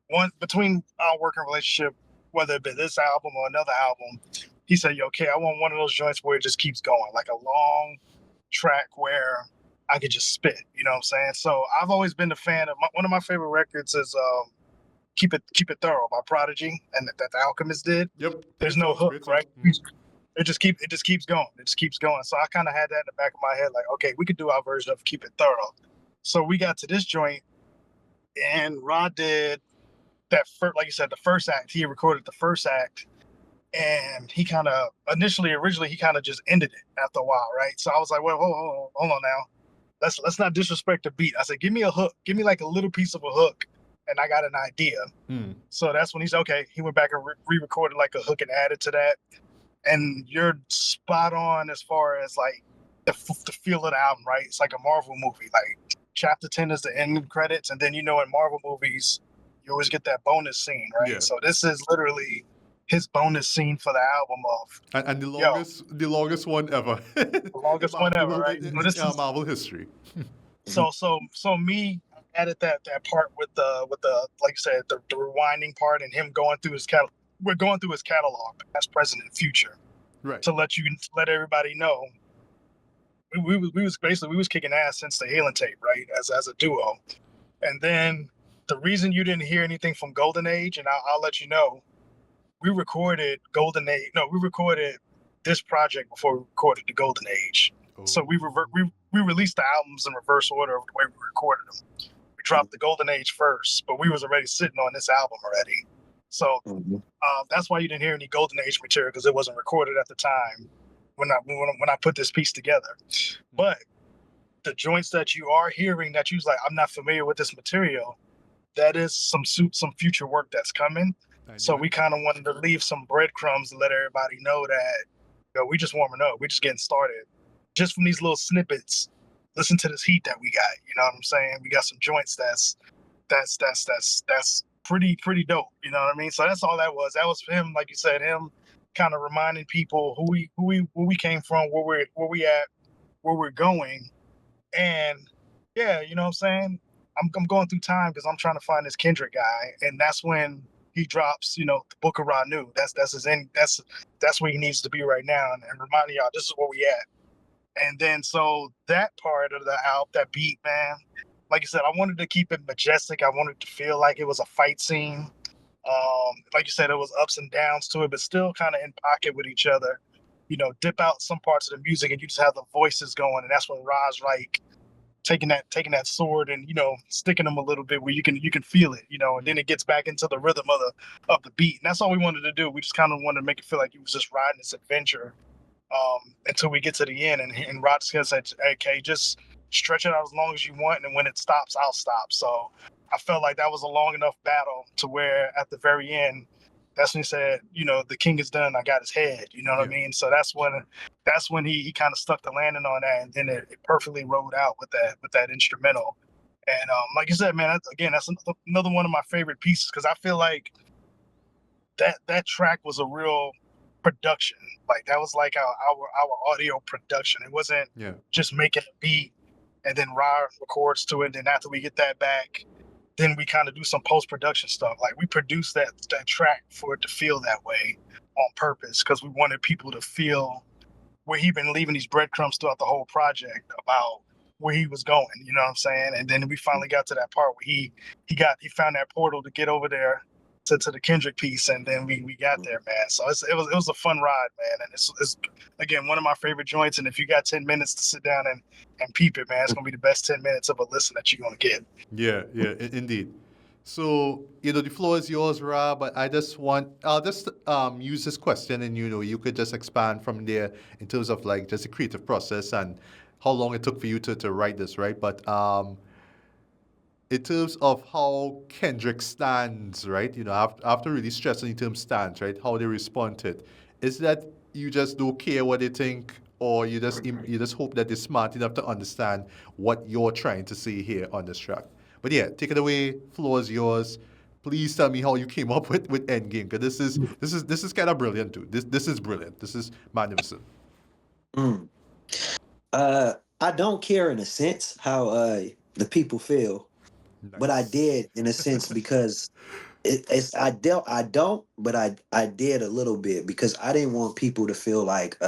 one between our working relationship, whether it be this album or another album. He said, "Yo, okay, I want one of those joints where it just keeps going, like a long track where I could just spit." You know what I'm saying? So I've always been a fan of one of my favorite records is Keep It Thorough by Prodigy, and that the Alchemist did. Yep. There's no hook, right? It just keeps going. It just keeps going. So I kind of had that in the back of my head, like, okay, we could do our version of Keep It Thorough. So we got to this joint, and Rod did that first, like you said, the first act. He recorded the first act, and he kind of originally he kind of just ended it after a while, right? So I was like, well, hold on now. Let's not disrespect the beat. I said, give me a hook, give me like a little piece of a hook, and I got an idea. So that's when he said, okay. He went back and re-recorded like a hook and added to that. And you're spot on as far as like the feel of the album, right? It's like a Marvel movie. Like chapter 10 is the end credits, and then in Marvel movies, you always get that bonus scene, right? Yeah. So this is literally his bonus scene for the album of and the longest one ever. The longest one ever, right? In This is Marvel history. so me added that part with the like you said, the rewinding part and him going through his catalog. We're going through his catalog, past, present, and future, right? To let everybody know. We was kicking ass since the Halen tape, right? As a duo, and then the reason you didn't hear anything from Golden Age, and I'll let you know, we recorded Golden Age. No, we recorded this project before we recorded the Golden Age. Oh. So we released the albums in reverse order of the way we recorded them. We dropped the Golden Age first, but we was already sitting on this album already. So that's why you didn't hear any Golden Age material, because it wasn't recorded at the time when I put this piece together. But the joints that you are hearing that you was like, I'm not familiar with this material, that is some future work that's coming. So we kind of wanted to leave some breadcrumbs to let everybody know that we just warming up. We're just getting started. Just from these little snippets, listen to this heat that we got. You know what I'm saying? We got some joints that's pretty dope. You know what I mean? So that's all that was. That was for him, like you said, him kind of reminding people who we came from, where we at, where we're going. And yeah, you know what I'm saying? I'm going through time because I'm trying to find this Kendrick guy, and that's when he drops, the Book of RANU. That's his end. That's where he needs to be right now, and reminding y'all this is where we at. And then so that part of the album, that beat, man, like I said, I wanted to keep it majestic. I wanted to feel like it was a fight scene. Like you said, it was ups and downs to it, but still kind of in pocket with each other. Dip out some parts of the music, and you just have the voices going, and that's when Ra's like taking that sword and sticking them a little bit where you can feel it, and then it gets back into the rhythm of the beat. And that's all we wanted to do. We just kind of wanted to make it feel like he was just riding this adventure until we get to the end. And Rod's gonna say, "Hey, Kay, just stretch it out as long as you want, and when it stops, I'll stop." So I felt like that was a long enough battle to where at the very end, that's when he said, the king is done, I got his head. You know what I mean? So that's when he kind of stuck the landing on that, and then it perfectly rolled out with that instrumental. And like you said, man, that's another one of my favorite pieces, because I feel like that track was a real production. Like that was like our audio production. It wasn't just making a beat and then Ra records to it. And then after we get that back, then we kind of do some post-production stuff. Like we produced that track for it to feel that way on purpose, because we wanted people to feel where he'd been leaving these breadcrumbs throughout the whole project about where he was going. You know what I'm saying? And then we finally got to that part where he found that portal to get over there to the Kendrick piece, and then we got there, man. So it was a fun ride, man. And it's again one of my favorite joints. And if you got 10 minutes to sit down and peep it, man, it's gonna be the best 10 minutes of a listen that you're gonna get. Yeah, yeah, indeed. So, the floor is yours, Ra, but I'll just use this question, and you could just expand from there in terms of like just the creative process and how long it took for you to write this, right? But in terms of how Kendrick stands, right? After really stressing the term stands, right? How they respond to it. Is that you just don't care what they think, or you just hope that they're smart enough to understand what you're trying to say here on this track? But yeah, take it away. Floor is yours. Please tell me how you came up with Endgame, because this is kind of brilliant too. This is brilliant. This is magnificent. Mm. I don't care in a sense how the people feel, but I Nice. did in a sense because I don't, but I did a little bit because I didn't want people to feel like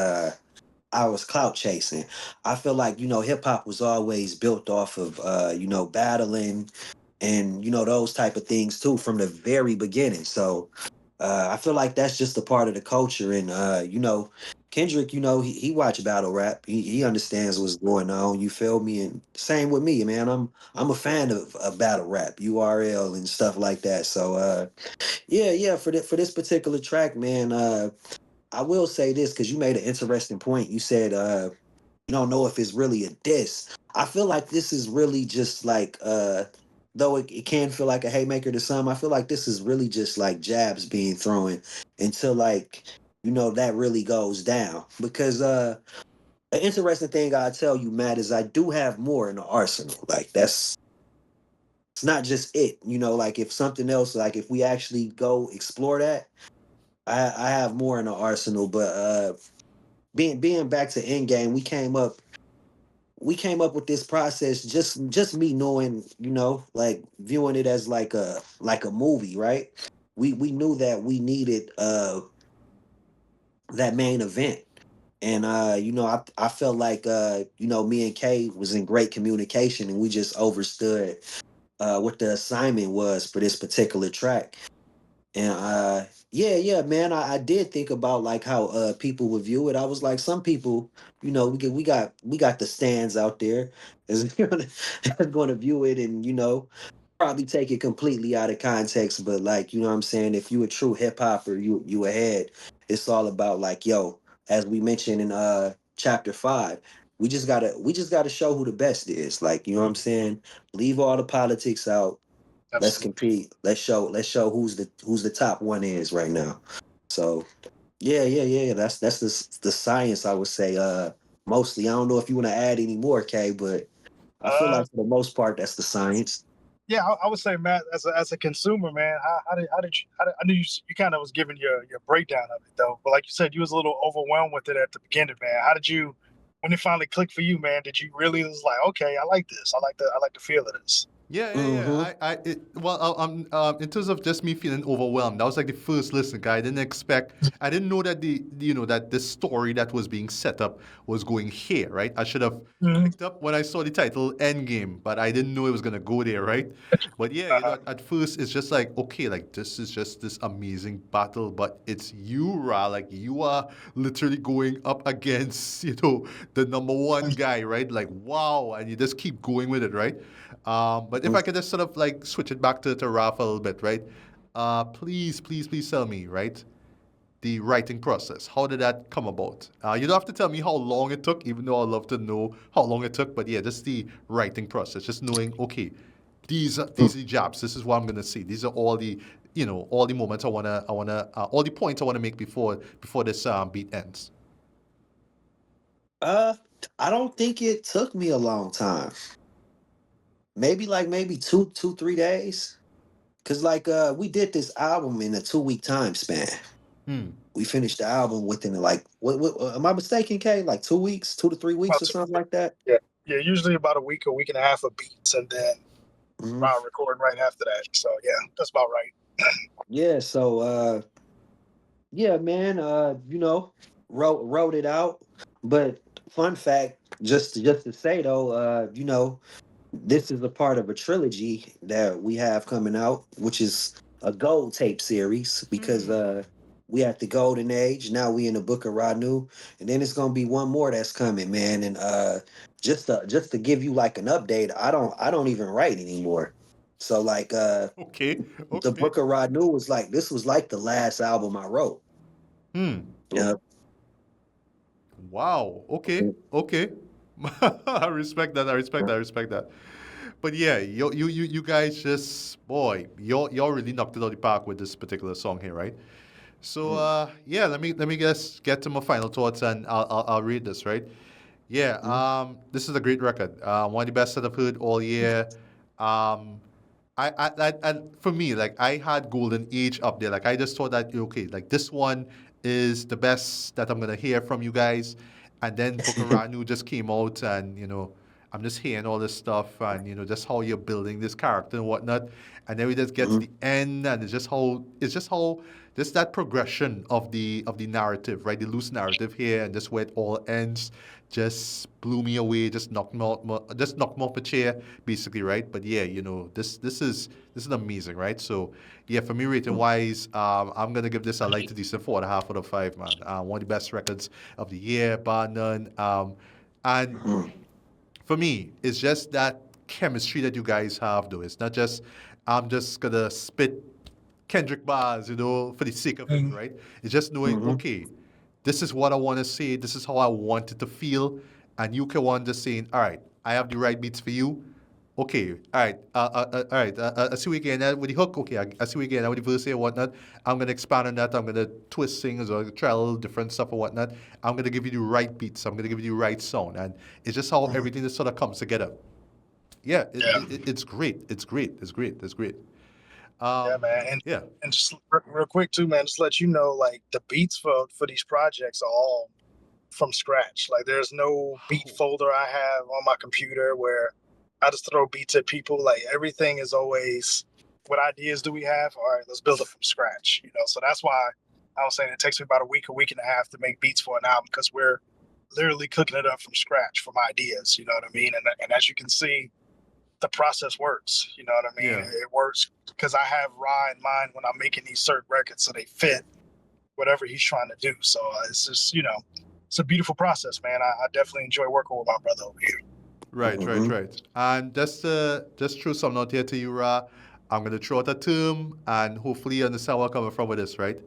I was clout chasing. I feel like, hip hop was always built off of battling and those type of things too from the very beginning. So I feel like that's just a part of the culture. And Kendrick, he watch battle rap. He understands what's going on. You feel me? And same with me, man. I'm a fan of battle rap, URL and stuff like that. So yeah, for this particular track, man, I will say this because you made an interesting point. You said you don't know if it's really a diss. I feel like this is really just like though it can feel like a haymaker to some, I feel like this is really just like jabs being thrown until like that really goes down. Because an interesting thing I tell you, Matt, is I do have more in the arsenal. Like it's not just it, like if something else, like if we actually go explore that, I have more in the arsenal. But being back to Endgame, we came up with this process just me knowing, like viewing it as like a movie, right? We knew that we needed that main event. And I felt like me and Kay was in great communication, and we just understood what the assignment was for this particular track. And yeah, man, I did think about like how people would view it. I was like, some people, we got the stands out there is gonna view it and probably take it completely out of context. But like, what I'm saying, if you a true hip hopper, you ahead. It's all about like, yo, as we mentioned in chapter 5, we just gotta show who the best is. Like, what I'm saying? Leave all the politics out. Let's Absolutely. compete. Let's show who's the top one is right now. So yeah. That's the science, I would say. Mostly. I don't know if you want to add any more, Kay, but I feel Uh, like for the most part that's the science. yeah, I would say, Matt, as a consumer, man, I knew you kind of was giving your breakdown of it though, but like you said, you was a little overwhelmed with it at the beginning, man. How did you, when it finally clicked for you, man? Did you really was like, okay, I like this. I like the feel of this. Yeah. Mm-hmm. In terms of just me feeling overwhelmed, that was like the first listen, guy. I didn't know that that the story that was being set up was going here, right? I should have Mhm. picked up when I saw the title Endgame, but I didn't know it was gonna go there, right? But yeah, Uh-huh. at first it's just like, okay, like this is just this amazing battle, but it's you, Ra, like you are literally going up against, the number one guy, right? Like wow, and you just keep going with it, right? But if I could just sort of like switch it back to Ralph a little bit, right? Please tell me, right? The writing process. How did that come about? You don't have to tell me how long it took, even though I'd love to know how long it took. But yeah, just the writing process. Just knowing, okay, these are the jobs. This is what I'm gonna see. These are all the all the moments all the points I wanna make before this beat ends. Uh, I don't think it took me a long time. Maybe 2, 3 days. Cause like we did this album in a 2 week time span. Hmm. We finished the album within like what am I mistaken, Kay? Like 2 weeks, 2 to 3 weeks About or two, something like that. yeah, yeah, usually about a week and a half of beats, and then Hmm. around recording right after that. So yeah, that's about right. Yeah, so yeah, man, wrote it out. But fun fact, just to say though, this is a part of a trilogy that we have coming out, which is a gold tape series because we at the golden age. Now we in the Book of RANU, and then it's gonna be one more that's coming, man. And just to give you like an update, I don't even write anymore. So like Okay, the okay. Book of RANU was like this was like the last album I wrote. Yeah. Wow. Okay, okay. I respect that. I respect that. I respect that. But yeah, you guys just boy, y'all really knocked it out of the park with this particular song here, right? So yeah, let me just get to my final thoughts and I'll read this, right? Yeah, this is a great record. One of the best that I've heard all year. Um, for me, like I had Golden Age up there. Like I just thought that okay, like this one is the best that I'm gonna hear from you guys. And then Book of RANU just came out, and I'm just hearing all this stuff, and just how you're building this character and whatnot. And then we just get to the end, and it's just how just that progression of the narrative, right? The loose narrative here, and just where it all ends, just blew me away. Just knocked me off a chair, basically, right? But yeah, this is amazing, right? So yeah, for me, rating wise, I'm gonna give this a light to decent 4.5 out of 5, man. One of the best records of the year, bar none. And for me, it's just that chemistry that you guys have, though. It's not just I'm just gonna spit Kendrick bars, for the sake of it, right? It's just knowing, okay, this is what I want to say, this is how I want it to feel, and you can want just saying, all right, I have the right beats for you. Okay, all right, all right. I see we again with the hook. Okay, I see we again with the verse and whatnot. I'm gonna expand on that. I'm gonna twist things or try a little different stuff or whatnot. I'm gonna give you the right beats. I'm gonna give you the right sound, and it's just how everything just sort of comes together. Yeah, it's great. It's great. It's great. It's great. Yeah, man. Yeah. And just real quick too, man, just let you know, like the beats for these projects are all from scratch. Like there's no beat folder I have on my computer where I just throw beats at people. Like everything is always, what ideas do we have? All right, let's build it from scratch. So that's why I was saying it takes me about a week and a half to make beats for an album, because we're literally cooking it up from scratch from ideas. You know what I mean? And as you can see, the process works. You know what I mean? Yeah. It works because I have Ra in mind when I'm making these certain records, so they fit whatever he's trying to do. So it's just, it's a beautiful process, man. I definitely enjoy working with my brother over here. Right. And just throw something out here to you, Ra. I'm gonna throw out a term, and hopefully you understand where I'm coming from with this, right?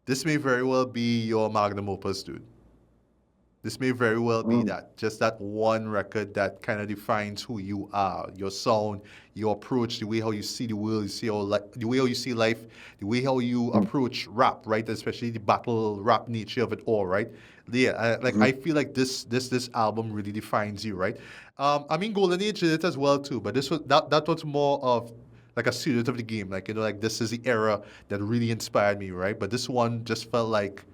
This may very well be your magnum opus, dude. This may very well be that, just that one record that kind of defines who you are, your sound, your approach, the way how you see the world, the way how you see life, the way how you approach rap, right? Especially the battle rap nature of it all, right? Yeah, I feel like this album really defines you, right? I mean, Golden Age did it as well too, but that was more of like a student of the game, like this is the era that really inspired me, right? But this one just felt like,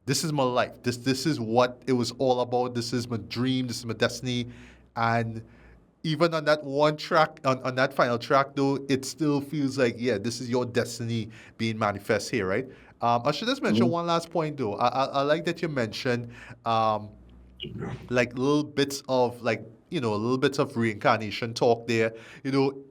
this is my life. This is what it was all about. This is my dream. This is my destiny. And even on that one track, on that final track, though, it still feels like, yeah, this is your destiny being manifest here, right? I should just mention one last point, though. I like that you mentioned like little bits of little bits of reincarnation talk there,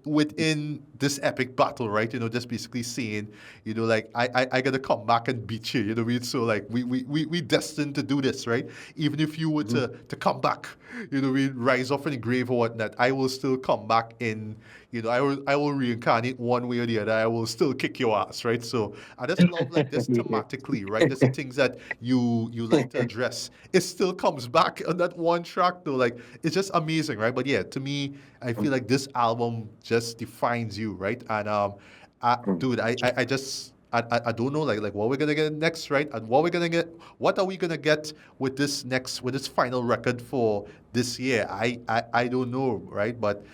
within this epic battle, right? Just basically saying, like I gotta come back and beat you, what I mean? So like we destined to do this, right? Even if you were to come back, we rise up from the grave or whatnot, I will still come back in, I will reincarnate one way or the other. I will still kick your ass, right? So I just love like this thematically, right? Just the things that you like to address. It still comes back on that one track though. Like it's just amazing, right? But yeah, to me, I feel like this album just defines you, right? And dude, I just I don't know like what we're gonna get next, right? And what are we gonna get with this final record for this year? I don't know, right? But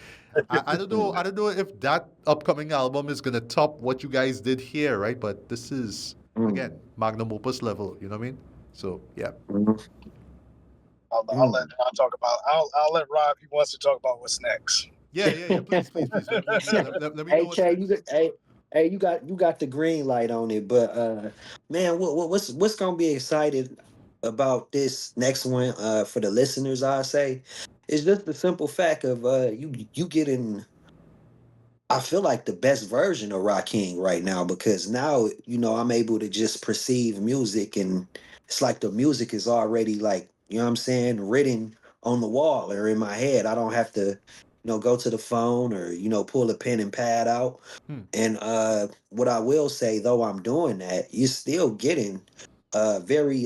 I don't know. I don't know if that upcoming album is gonna top what you guys did here, right? But this is again magnum opus level. You know what I mean? So yeah. I'll let Ra talk about. I'll let Ra, if he wants to talk about what's next. Yeah. Please. Let me know Hey, what's Che, next. you got the green light on it, but man, what's gonna be excited about this next one for the listeners? I say, it's just the simple fact of you getting I feel like the best version of Ra King right now, because now, I'm able to just perceive music, and it's like the music is already, like, what I'm saying, written on the wall or in my head. I don't have to, go to the phone or, pull a pen and pad out. Hmm. And what I will say, though I'm doing that, you're still getting very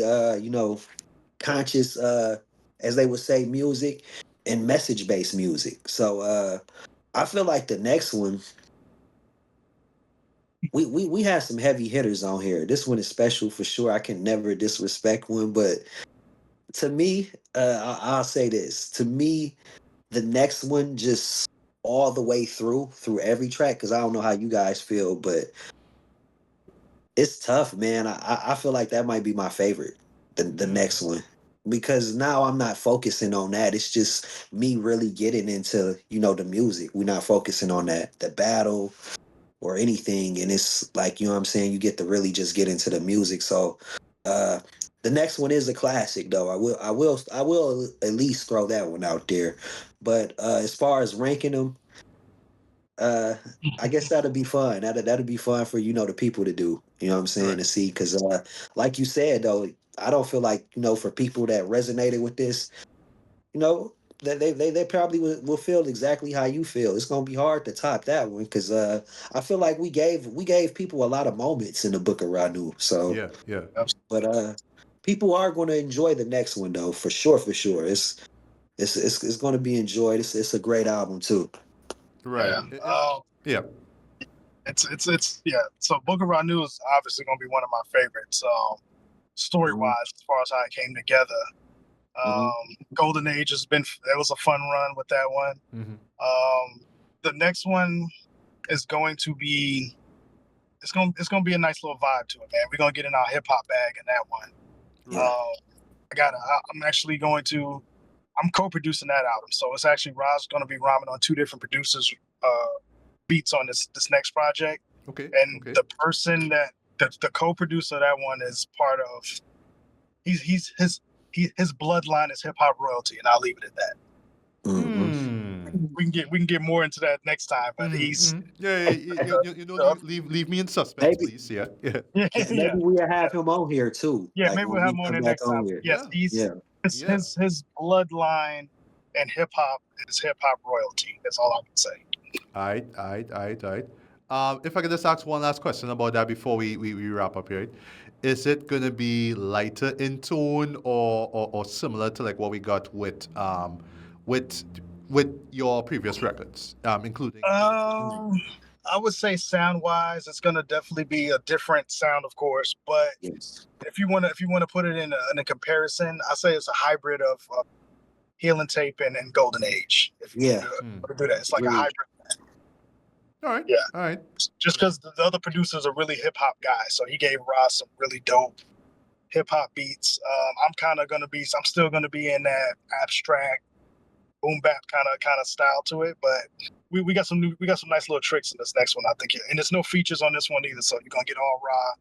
conscious, as they would say, music and message based music. So I feel like the next one, we have some heavy hitters on here. This one is special for sure. I can never disrespect one, but to me, I'll say this. To me, the next one, just all the way through every track, because I don't know how you guys feel, but it's tough, man. I feel like that might be my favorite, the next one. Because now I'm not focusing on that. It's just me really getting into, the music. We're not focusing on that, the battle or anything. And it's like, what I'm saying, you get to really just get into the music. So the next one is a classic, though. I will at least throw that one out there. But as far as ranking them, I guess that'll be fun. That'll be fun for, the people to do. You know what I'm saying? Right. To see, because like you said, though, I don't feel like, for people that resonated with this, that they probably will feel exactly how you feel. It's gonna be hard to top that one, because I feel like we gave people a lot of moments in the Book of RANU. So, Yeah, yeah. but people are going to enjoy the next one, though, for sure, for sure. It's going to be enjoyed. It's a great album too. Right. Yeah. It's yeah. So Book of RANU is obviously gonna be one of my favorites. Story wise, as far as how it came together. Golden Age has been, it was a fun run with that one. The next one is going to be, it's going to be a nice little vibe to it, man. We're going to get in our hip hop bag in that one. Yeah. I'm co-producing that album, so it's actually Ra's going to be rhyming on two different producers' beats on this next project. Okay. And the person that the co-producer of that one is part of, his bloodline is hip hop royalty, and I'll leave it at that. We can get more into that next time, but he's leave me in suspense, please. Yeah. Maybe we'll have him on here too. Yeah, like, maybe we'll have him on there next time. Here. Yes, his bloodline and hip hop is hip hop royalty. That's all I can say. All right. If I could just ask one last question about that before we wrap up here. Is it gonna be lighter in tone or similar to like what we got with your previous records, including? I would say sound wise, it's gonna definitely be a different sound, of course. But if you wanna put it in a comparison, I say it's a hybrid of Healing Tape and Golden Age. If you do that, it's like a hybrid. All right. Yeah. All right. Just because the other producers are really hip hop guys, so he gave Ross some really dope hip hop beats. I'm still gonna be in that abstract boom bap kind of style to it, but we got some nice little tricks in this next one, I think. And there's no features on this one either, so you're gonna get all Ra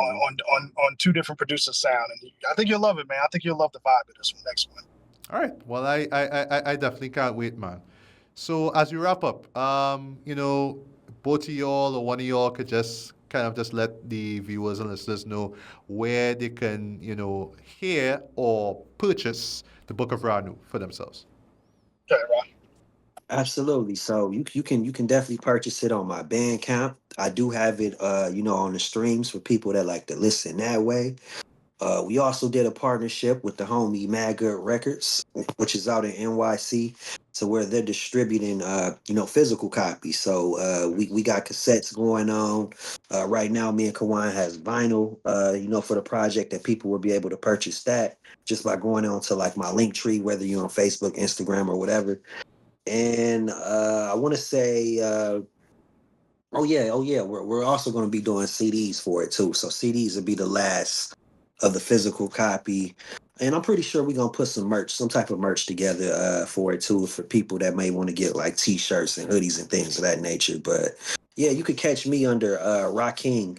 on two different producers' sound, and I think you'll love it, man. I think you'll love the vibe of this next one. All right. Well, I definitely can't wait, man. So as we wrap up, both of y'all or one of y'all could just kind of just let the viewers and listeners know where they can, hear or purchase the Book of RANU for themselves. Okay, Ra. Absolutely. So you can definitely purchase it on my Bandcamp. I do have it, on the streams for people that like to listen that way. We also did a partnership with the homie Mad Good Records, which is out in NYC. So where they're distributing, physical copies. So we got cassettes going on. Right now, me and Kawon has vinyl, for the project, that people will be able to purchase that just by going on to like my link tree, whether you're on Facebook, Instagram, or whatever. And I want to say, we're also going to be doing CDs for it too. So CDs will be the last of the physical copy, and I'm pretty sure we're gonna put some type of merch together for it too, for people that may want to get like t-shirts and hoodies and things of that nature. But yeah, you could catch me under Ra King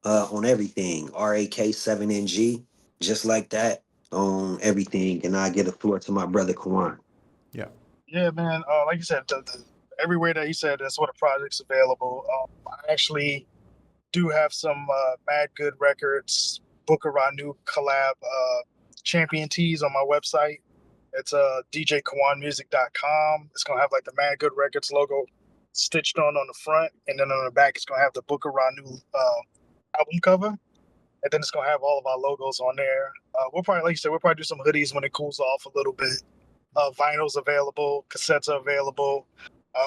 on everything, Ra K7ng, just like that on everything, and I get a floor to my brother Kawon. Yeah. Yeah, man. Like you said, everywhere that he said that's what the project's available. I actually do have some Mad Good Records Book of RANU collab champion tees on my website. It's DJKawonmusic.com. It's gonna have like the Mad Good Records logo stitched on the front, and then on the back it's gonna have the Book of RANU album cover, and then it's gonna have all of our logos on there. We'll probably, like you said, we'll probably do some hoodies when it cools off a little bit. Vinyl's available, cassettes are available.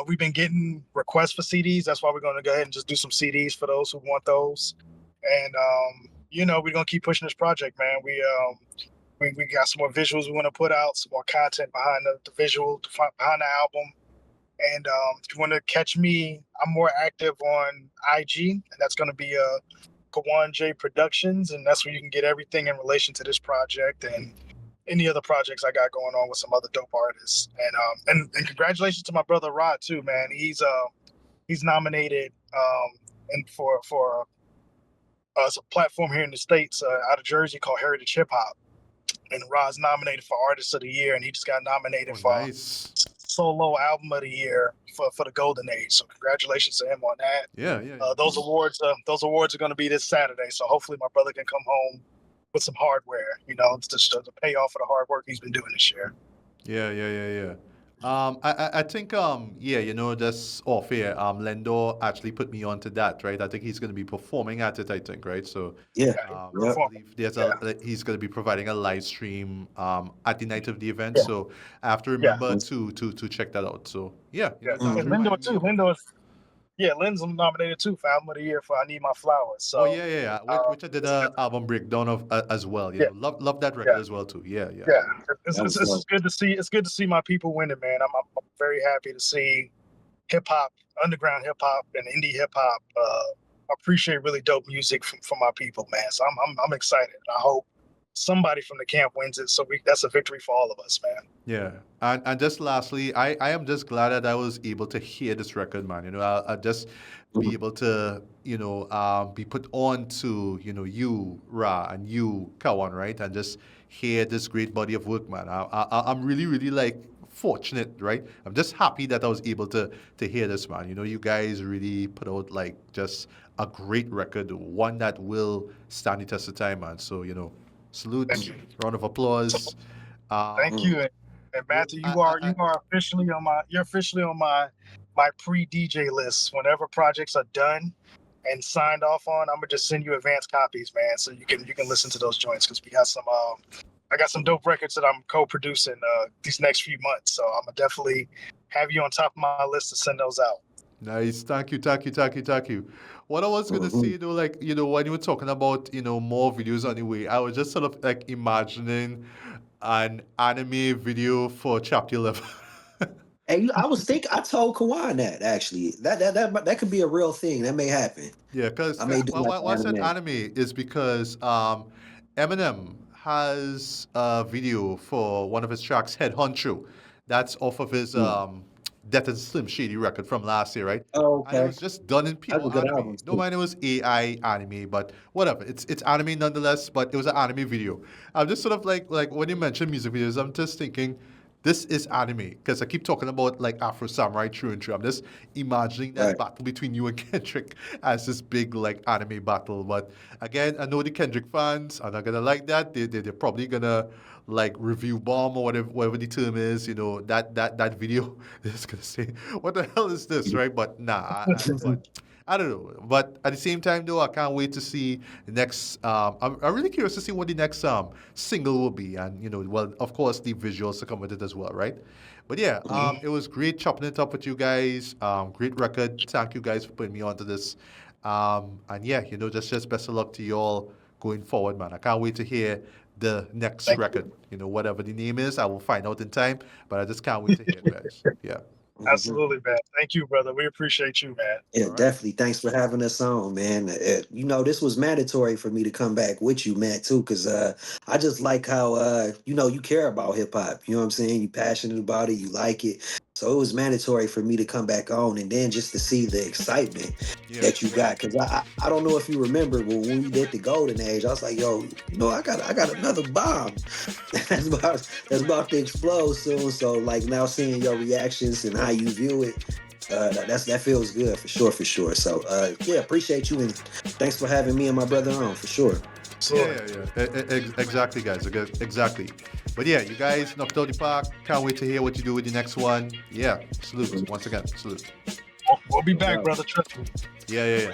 We've been getting requests for CDs. That's why we're going to go ahead and just do some CDs for those who want those. And we're going to keep pushing this project, man. We got some more visuals we want to put out, some more content behind the visual, behind the album. And if you want to catch me, I'm more active on IG, and that's going to be Kawon J Productions, and that's where you can get everything in relation to this project and any other projects I got going on with some other dope artists. And congratulations to my brother Rod too, man. He's nominated and for a platform here in the States out of Jersey called Heritage Hip Hop. And Rod's nominated for Artist of the Year, and he just got nominated for Solo Album of the Year for the Golden Age. So congratulations to him on that. Yeah. Those awards are going to be this Saturday. So hopefully my brother can come home with some hardware, to pay off for the hard work he's been doing this year. Yeah. I think that's off here. len-dor actually put me onto that, right? I think he's going to be performing at it, I think, right? So Yeah. I believe he's going to be providing a live stream at the night of the event. Yeah. So I have to remember to check that out. So And len-dor too. Len's nominated too for Album of the Year for I Need My Flowers. So which I did an album breakdown of as well. Love that record as well too. Yeah. It's good to see. It's good to see my people winning, man. I'm very happy to see hip hop, underground hip hop, and indie hip hop. Appreciate really dope music from my people, man. So I'm excited. I hope somebody from the camp wins it. So that's a victory for all of us, man. Yeah, and just lastly, I am just glad that I was able to hear this record, man. I'll just be able to, be put on to, you, Ra, and you, Kawon, right? And just hear this great body of work, man. I'm really, really like fortunate, right? I'm just happy that I was able to hear this, man. You guys really put out like just a great record, one that will stand the test of time, man. So, salute, round of applause. Thank you. And Matthew, you're officially on my pre-DJ list. Whenever projects are done and signed off on, I'm gonna just send you advanced copies, man, so you can listen to those joints, because we got some I got some dope records that I'm co-producing these next few months. So I'm gonna definitely have you on top of my list to send those out. Nice. Thank you. What I was going to say, though, when you were talking about, more videos on the way, I was just sort of like imagining an anime video for Chapter 11. Hey, I told Kawon that, actually. That could be a real thing. That may happen. Yeah, because why I said anime is because Eminem has a video for one of his tracks, Head Honcho. That's off of his Death and Slim Shady record from last year, right? Oh, okay. And it was just done in pure anime. No mind, it was AI anime, but whatever. It's anime nonetheless, but it was an anime video. I'm just sort of like when you mention music videos, I'm just thinking, this is anime, because I keep talking about like Afro Samurai true and true. I'm just imagining that battle between you and Kendrick as this big like anime battle. But again, I know the Kendrick fans are not gonna like that. They're probably gonna like review bomb or whatever the term is. That video is gonna say, what the hell is this, right? But nah, I don't know. But at the same time, though, I can't wait to see the next. I'm really curious to see what the next single will be, and well, of course, the visuals to come with it as well, right? But yeah, it was great chopping it up with you guys. Great record. Thank you guys for putting me onto this. And yeah, just best of luck to you all going forward, man. I can't wait to hear the next record. Whatever the name is, I will find out in time. But I just can't wait to hear it, guys. Yeah. Absolutely, man. Thank you, brother. We appreciate you, man. Yeah, definitely. Thanks for having us on, man. This was mandatory for me to come back with you, Matt, too, because I just like how, you care about hip hop. You know what I'm saying? You're passionate about it. You like it. So it was mandatory for me to come back on, and then just to see the excitement that you got. Because I don't know if you remember, but when we did the Golden Age, I was like, yo, I got another bomb that's about to explode soon. So like now seeing your reactions and how you view it, that feels good for sure. So yeah, appreciate you and thanks for having me and my brother on for sure. Exactly, guys. Exactly. But yeah, you guys knocked out the park. Can't wait to hear what you do with the next one. Yeah, salute. Once again, salute. We'll be back, brother. Trust me. Yeah.